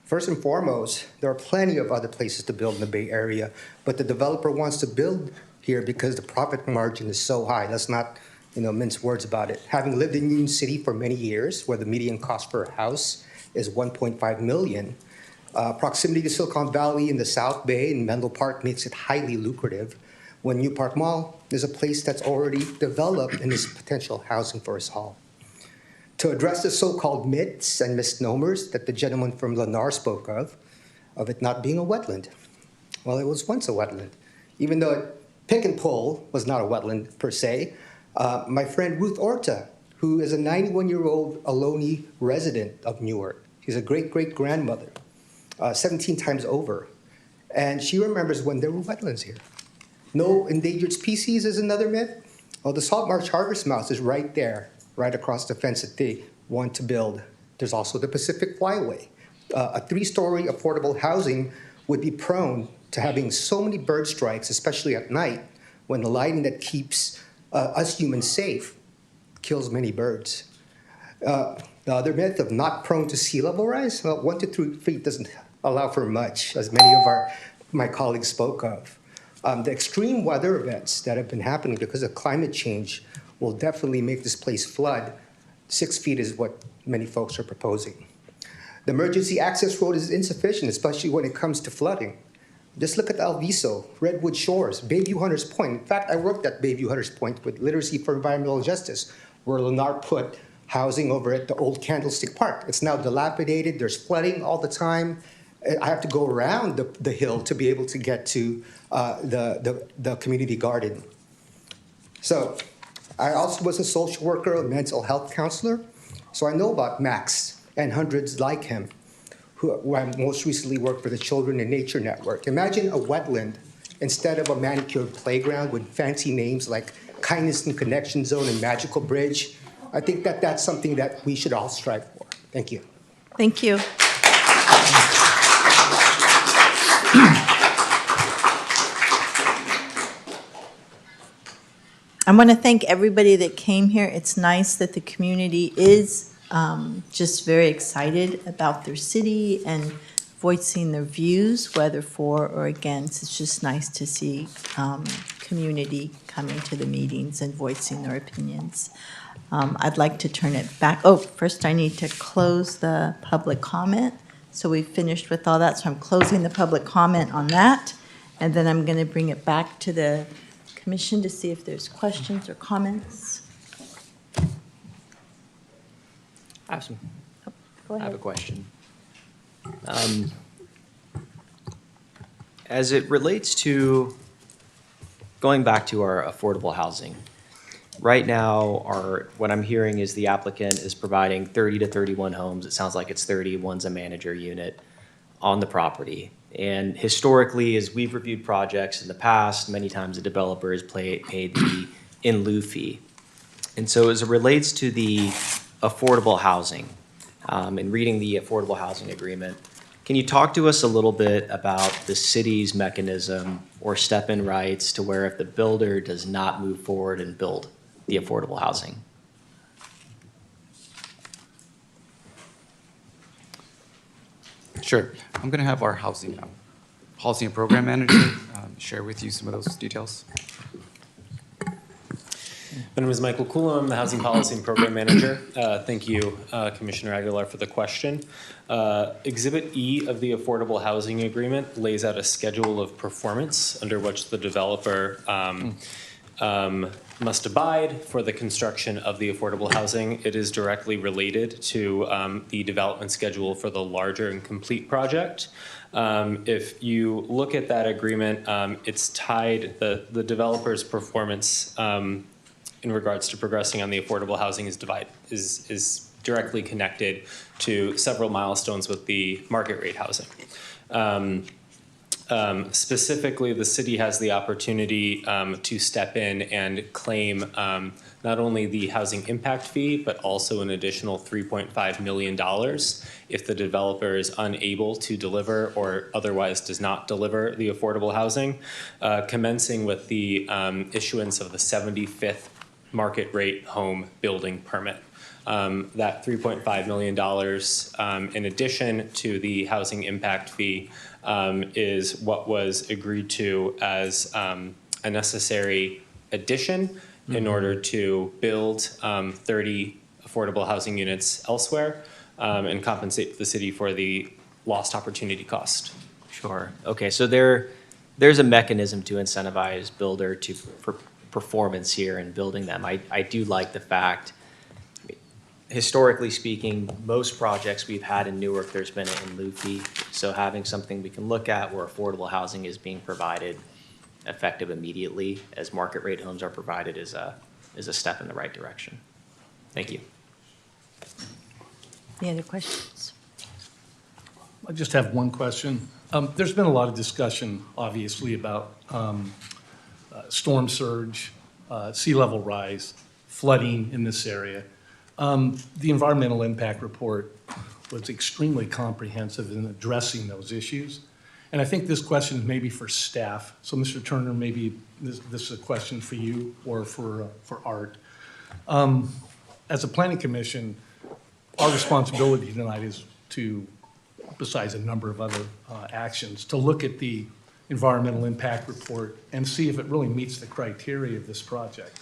First and foremost, there are plenty of other places to build in the Bay Area, but the developer wants to build here because the profit margin is so high. Let's not mince words about it. Having lived in Union City for many years, where the median cost for a house is $1.5 million, proximity to Silicon Valley in the South Bay and Menlo Park makes it highly lucrative, when New Park Mall is a place that's already developed and is potential housing for us all. To address the so-called myths and misnomers that the gentleman from Lennar spoke of it not being a wetland. Well, it was once a wetland. Even though Pick and Pull was not a wetland per se, my friend Ruth Orta, who is a 91-year-old Ohlone resident of Newark, she's a great-great-grandmother, 17 times over. And she remembers when there were wetlands here. No endangered species is another myth. Well, the salt marsh harvest mouse is right there, right across the fence that they want to build. There's also the Pacific Flyway. A 3-story affordable housing would be prone to having so many bird strikes, especially at night, when the lighting that keeps us humans safe kills many birds. The other myth of not prone to sea level rise, well, 1 to 3 feet doesn't allow for much, as many of my colleagues spoke of. The extreme weather events that have been happening because of climate change will definitely make this place flood. 6 feet is what many folks are proposing. The emergency access road is insufficient, especially when it comes to flooding. Just look at Alviso, Redwood Shores, Bayview Hunters Point. In fact, I worked at Bayview Hunters Point with Literacy for Environmental Justice, where Lennar put housing over at the old Candlestick Park. It's now dilapidated, there's flooding all the time. I have to go around the hill to be able to get to the community garden. So I also was a social worker, a mental health counselor, so I know about Max and hundreds like him, who I most recently worked for the Children in Nature Network. Imagine a wetland instead of a manicured playground with fancy names like Kindness and Connection Zone and Magical Bridge. I think that that's something that we should all strive for. Thank you. Thank you. I want to thank everybody that came here. It's nice that the community is just very excited about their city and voicing their views, whether for or against. It's just nice to see community coming to the meetings and voicing their opinions. I'd like to turn it back. Oh, first I need to close the public comment. So we've finished with all that. So I'm closing the public comment on that. And then I'm going to bring it back to the Commission to see if there's questions or comments. I have Go ahead. I have a question. As it relates to going back to our affordable housing, right now, what I'm hearing is the applicant is providing 30 to 31 homes. It sounds like it's 30. One's a manager unit on the property. And historically, as we've reviewed projects in the past, many times the developer has paid the in lieu fee. And so as it relates to the affordable housing, in reading the affordable housing agreement, Can you talk to us a little bit about the city's mechanism or step-in rights to where if the builder does not move forward and build the affordable housing? Sure. I'm going to have our housing policy and program manager share with you some of those details. My name is Michael Kula. I'm the Housing Policy and Program Manager. Thank you, Commissioner Aguilar, for the question. Exhibit E of the Affordable Housing Agreement lays out a schedule of performance under which the developer must abide for the construction of the affordable housing. It is directly related to the development schedule for the larger and complete project. If you look at that agreement, it's tied, the developer's performance in regards to progressing on the affordable housing is directly connected to several milestones with the market rate housing. Specifically, the city has the opportunity to step in and claim not only the housing impact fee, but also an additional $3.5 million if the developer is unable to deliver or otherwise does not deliver the affordable housing, commencing with the issuance of the 75th market rate home building permit. That $3.5 million in addition to the housing impact fee is what was agreed to as a necessary addition in order to build 30 affordable housing units elsewhere and compensate the city for the lost opportunity cost. Sure. Okay, so there's a mechanism to incentivize builder for performance here in building them. I do like the fact, historically speaking, most projects we've had in Newark, there's been an in lieu fee. So having something we can look at where affordable housing is being provided effective immediately as market rate homes are provided is a step in the right direction. Thank you. Any other questions? I just have one question. There's been a lot of discussion, obviously, about storm surge, sea level rise, flooding in this area. The environmental impact report was extremely comprehensive in addressing those issues. And I think this question is maybe for staff. So Mr. Turner, maybe this is a question for you or for Art. As a planning commission, our responsibility tonight is to, besides a number of other actions, to look at the environmental impact report and see if it really meets the criteria of this project.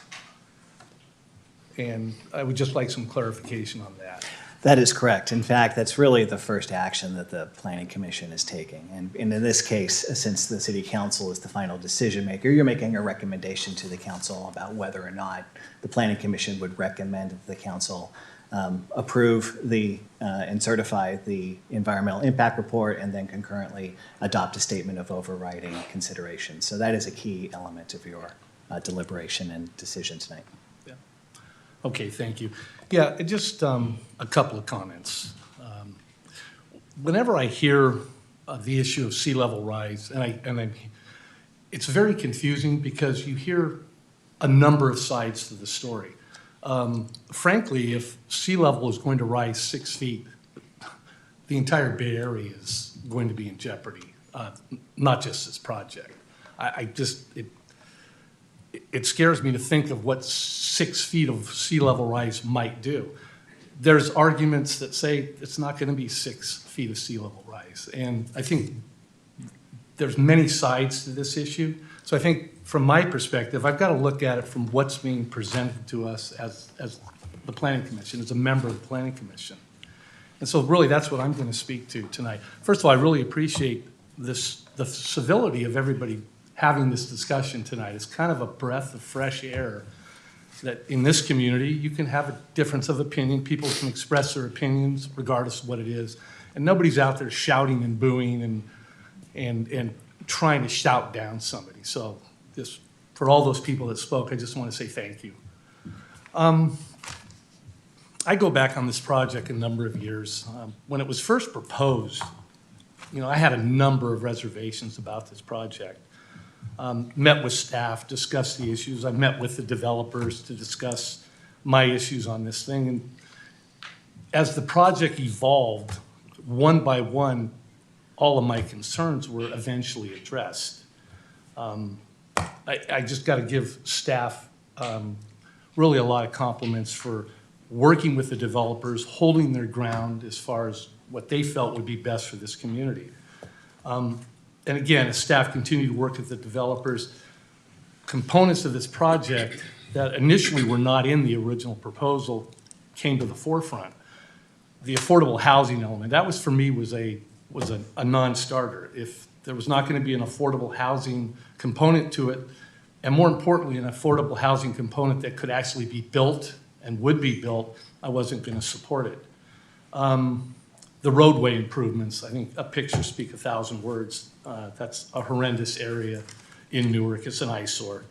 And I would just like some clarification on that. That is correct. In fact, that's really the first action that the Planning Commission is taking. And in this case, since the City Council is the final decision maker, you're making a recommendation to the Council about whether or not the Planning Commission would recommend that the Council approve and certify the environmental impact report and then concurrently adopt a statement of overriding consideration. So that is a key element of your deliberation and decision tonight. Yeah. Okay, thank you. Yeah, just a couple of comments. Whenever I hear the issue of sea level rise, it's very confusing because you hear a number of sides to the story. Frankly, if sea level is going to rise 6 feet, the entire Bay Area is going to be in jeopardy, not just this project. It scares me to think of what 6 feet of sea level rise might do. There's arguments that say it's not going to be 6 feet of sea level rise. And I think there's many sides to this issue. So I think from my perspective, I've got to look at it from what's being presented to us as the Planning Commission, as a member of the Planning Commission. And so really that's what I'm going to speak to tonight. First of all, I really appreciate the civility of everybody having this discussion tonight. It's kind of a breath of fresh air that in this community, you can have a difference of opinion. People can express their opinions regardless of what it is. And nobody's out there shouting and booing and trying to shout down somebody. So just for all those people that spoke, I just want to say thank you. I go back on this project a number of years. When it was first proposed, I had a number of reservations about this project. Met with staff, discussed the issues. I met with the developers to discuss my issues on this thing. And as the project evolved, one by one, all of my concerns were eventually addressed. I just got to give staff really a lot of compliments for working with the developers, holding their ground as far as what they felt would be best for this community. And again, as staff continued to work with the developers, components of this project that initially were not in the original proposal came to the forefront. The affordable housing element, that was for me was a non-starter. If there was not going to be an affordable housing component to it, and more importantly, an affordable housing component that could actually be built and would be built, I wasn't going to support it. The roadway improvements, I think a picture speaks 1,000 words. That's a horrendous area in Newark. It's an eyesore.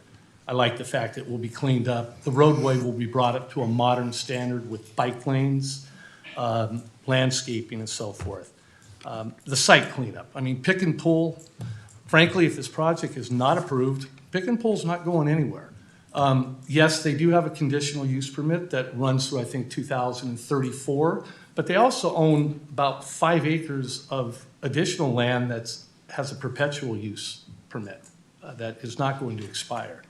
I like the fact it will be cleaned up. The roadway will be brought up to a modern standard with bike lanes, landscaping, and so forth. The site cleanup. I mean, Pick and Pull, frankly, if this project is not approved, Pick and Pull's not going anywhere. Yes, they do have a conditional use permit that runs through, I think, 2034, but they also own about 5 acres of additional land that has a perpetual use permit that is not going to expire.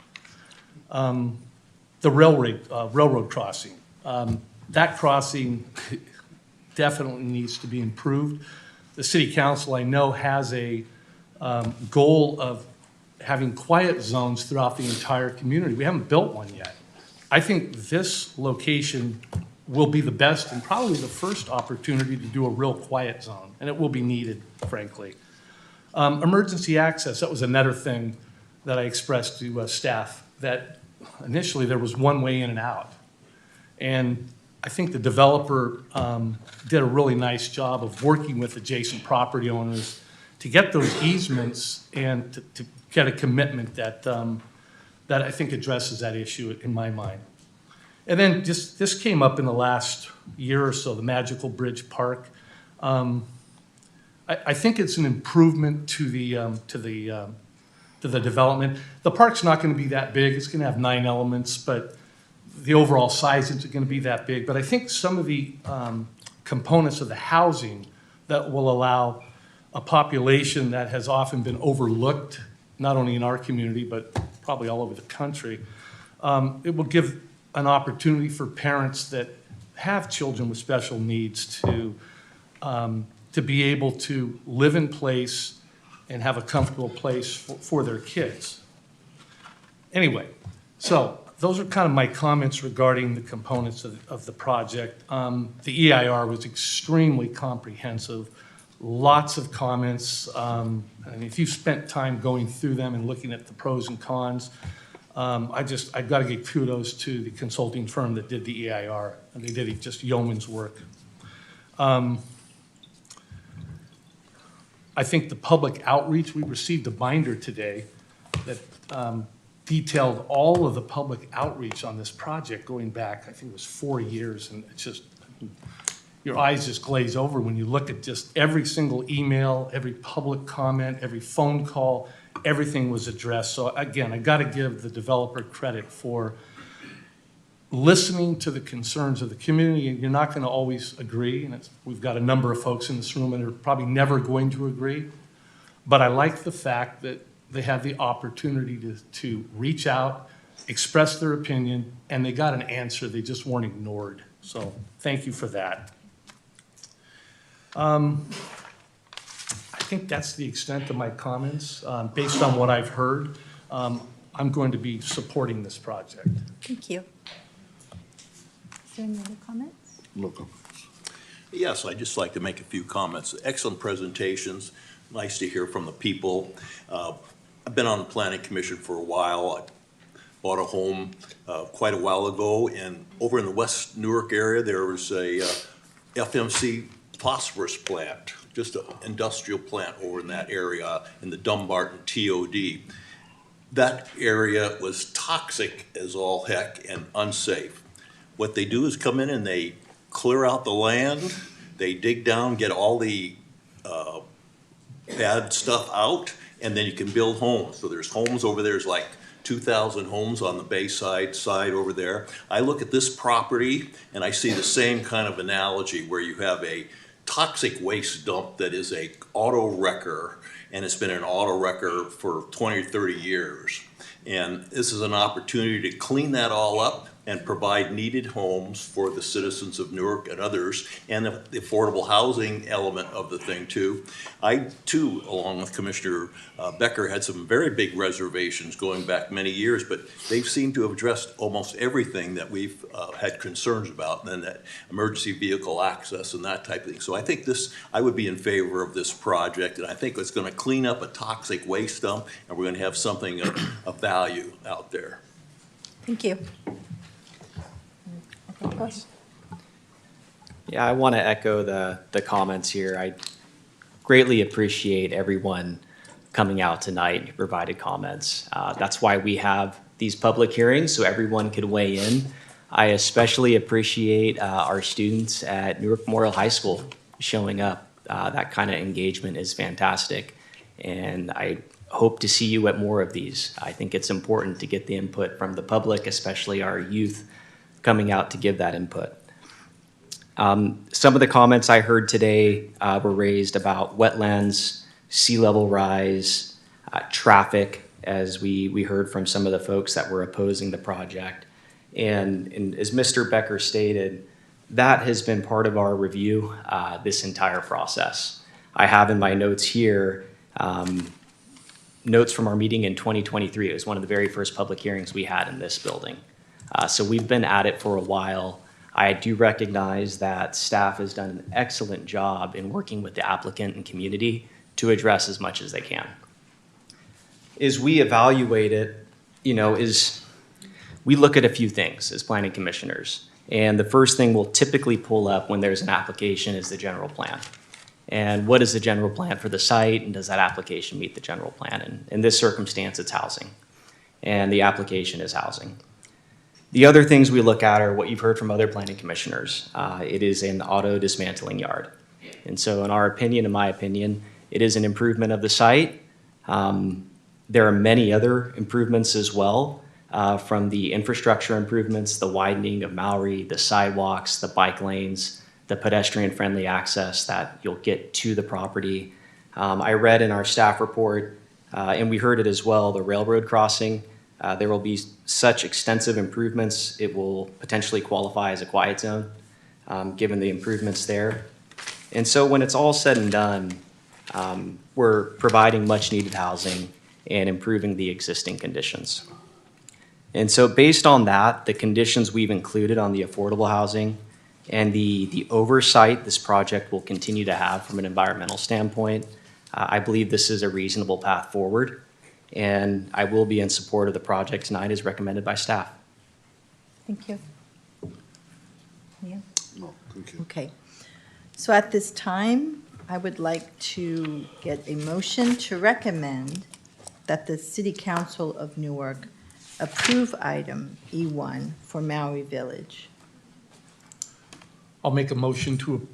The railroad crossing. That crossing definitely needs to be improved. The city council, I know, has a goal of having quiet zones throughout the entire community. We haven't built one yet. I think this location will be the best and probably the first opportunity to do a real quiet zone, and it will be needed, frankly. Emergency access, that was another thing that I expressed to staff, that initially there was one way in and out. And I think the developer did a really nice job of working with adjacent property owners to get those easements and to get a commitment that, that I think addresses that issue in my mind. And then just this came up in the last year or so, the Magical Bridge Park. I think it's an improvement to the development. The park's not going to be that big. It's going to have 9 elements, but the overall size isn't going to be that big. But I think some of the components of the housing that will allow a population that has often been overlooked, not only in our community, but probably all over the country, it will give an opportunity for parents that have children with special needs to be able to live in place and have a comfortable place for their kids. Anyway, so those are kind of my comments regarding the components of the project. The EIR was extremely comprehensive, lots of comments. And if you've spent time going through them and looking at the pros and cons, I've got to give kudos to the consulting firm that did the EIR. And they did just yeoman's work. I think the public outreach, we received a binder today that detailed all of the public outreach on this project going back, I think it was 4 years, and it's just, your eyes just glaze over when you look at just every single email, every public comment, every phone call, everything was addressed. So again, I got to give the developer credit for listening to the concerns of the community. And you're not going to always agree, and we've got a number of folks in this room that are probably never going to agree. But I like the fact that they had the opportunity to reach out, express their opinion, and they got an answer. They just weren't ignored. So thank you for that. I think that's the extent of my comments. Based on what I've heard, I'm going to be supporting this project. Thank you. Is there any other comments? No comments. Yes, I'd just like to make a few comments. Excellent presentations. Nice to hear from the people. I've been on the Planning Commission for a while. I bought a home quite a while ago, and over in the West Newark area, there was a FMC phosphorus plant, just an industrial plant over in that area in the Dumbarton TOD. That area was toxic as all heck and unsafe. What they do is come in and they clear out the land, they dig down, get all the bad stuff out, and then you can build homes. So there's homes over there, there's like 2,000 homes on the Bayside side over there. I look at this property and I see the same kind of analogy where you have a toxic waste dump that is a auto wrecker, and it's been an auto wrecker for 20 or 30 years. And this is an opportunity to clean that all up and provide needed homes for the citizens of Newark and others, and the affordable housing element of the thing too. I too, along with Commissioner Becker, had some very big reservations going back many years, but they've seemed to have addressed almost everything that we've had concerns about, and that emergency vehicle access and that type of thing. So I think I would be in favor of this project, and I think it's going to clean up a toxic waste dump, and we're going to have something of value out there. Thank you. Yeah, I want to echo the comments here. I greatly appreciate everyone coming out tonight who provided comments. That's why we have these public hearings, so everyone could weigh in. I especially appreciate our students at Newark Memorial High School showing up. That kind of engagement is fantastic, and I hope to see you at more of these. I think it's important to get the input from the public, especially our youth coming out to give that input. Some of the comments I heard today were raised about wetlands, sea level rise, traffic, as we heard from some of the folks that were opposing the project. And as Mr. Becker stated, that has been part of our review this entire process. I have in my notes here notes from our meeting in 2023. It was one of the very first public hearings we had in this building. So we've been at it for a while. I do recognize that staff has done an excellent job in working with the applicant and community to address as much as they can. As we evaluate it, we look at a few things as planning commissioners. And the first thing we'll typically pull up when there's an application is the general plan. And what is the general plan for the site, and does that application meet the general plan? And in this circumstance, it's housing. And the application is housing. The other things we look at are what you've heard from other planning commissioners. It is an auto dismantling yard. And so in our opinion, in my opinion, it is an improvement of the site. There are many other improvements as well, from the infrastructure improvements, the widening of Maury, the sidewalks, the bike lanes, the pedestrian-friendly access that you'll get to the property. I read in our staff report, and we heard it as well, the railroad crossing. There will be such extensive improvements, it will potentially qualify as a quiet zone, given the improvements there. And so when it's all said and done, we're providing much-needed housing and improving the existing conditions. And so based on that, the conditions we've included on the affordable housing and the oversight this project will continue to have from an environmental standpoint, I believe this is a reasonable path forward. And I will be in support of the project tonight as recommended by staff. Thank you. Yeah. No, thank you. Okay. So at this time, I would like to get a motion to recommend that the City Council of Newark approve item E1 for Maui Village. I'll make a motion to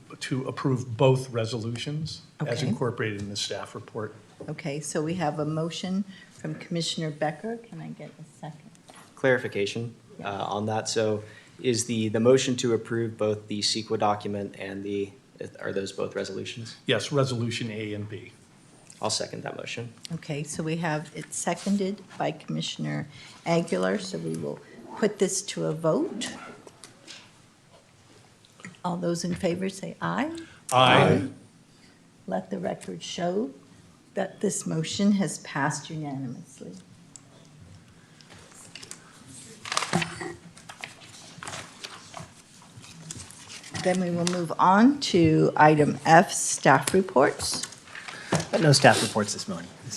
approve both resolutions as Okay. incorporated in the staff report. Okay, so we have a motion from Commissioner Becker. Can I get a second? Clarification on that. So is the motion to approve both the CEQA document and are those both resolutions? Yes, resolution A and B. I'll second that motion. Okay, so we have it seconded by Commissioner Aguilar, so we will put this to a vote. All those in favor say aye. Aye. Let the record show that this motion has passed unanimously. Then we will move on to item F, staff reports. No staff reports this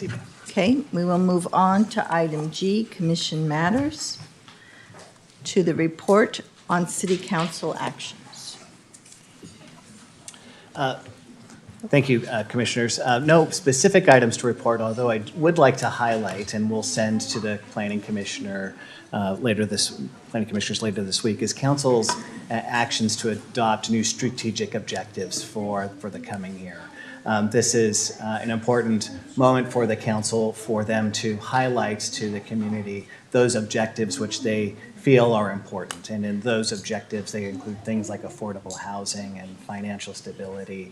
evening. Okay, we will move on to item G, commission matters, to the report on city council actions. Thank you, Commissioners. No specific items to report, although I would like to highlight, and we'll send to the planning commissioners later this week, is council's actions to adopt new strategic objectives for the coming year. This is an important moment for the council, for them to highlight to the community those objectives which they feel are important. And in those objectives, they include things like affordable housing and financial stability,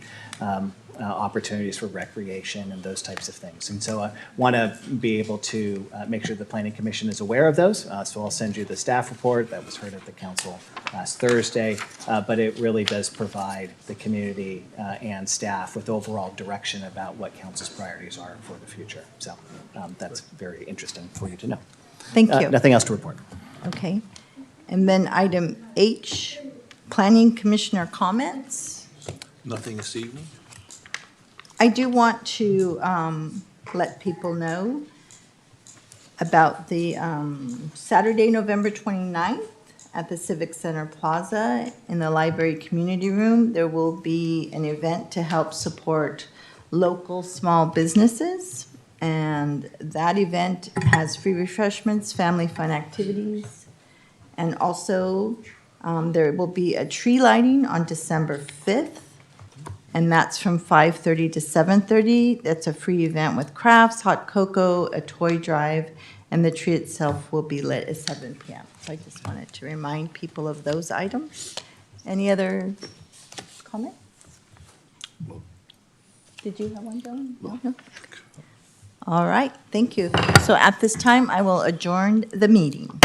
opportunities for recreation and those types of things. And so I want to be able to make sure the Planning Commission is aware of those. So I'll send you the staff report that was heard at the council last Thursday, but it really does provide the community and staff with overall direction about what council's priorities are for the future. So that's very interesting for you to know. Thank you. Nothing else to report. Okay. And then item H, Planning Commissioner comments. Nothing this evening? I do want to let people know about the Saturday, November 29th at the Civic Center Plaza in the Library Community Room. There will be an event to help support local small businesses. And that event has free refreshments, family fun activities, and also there will be a tree lighting on December 5th. And that's from 5:30 to 7:30. That's a free event with crafts, hot cocoa, a toy drive, and the tree itself will be lit at 7 p.m. So I just wanted to remind people of those items. Any other comments? Did you have one, John? No? All right, thank you. So at this time, I will adjourn the meeting.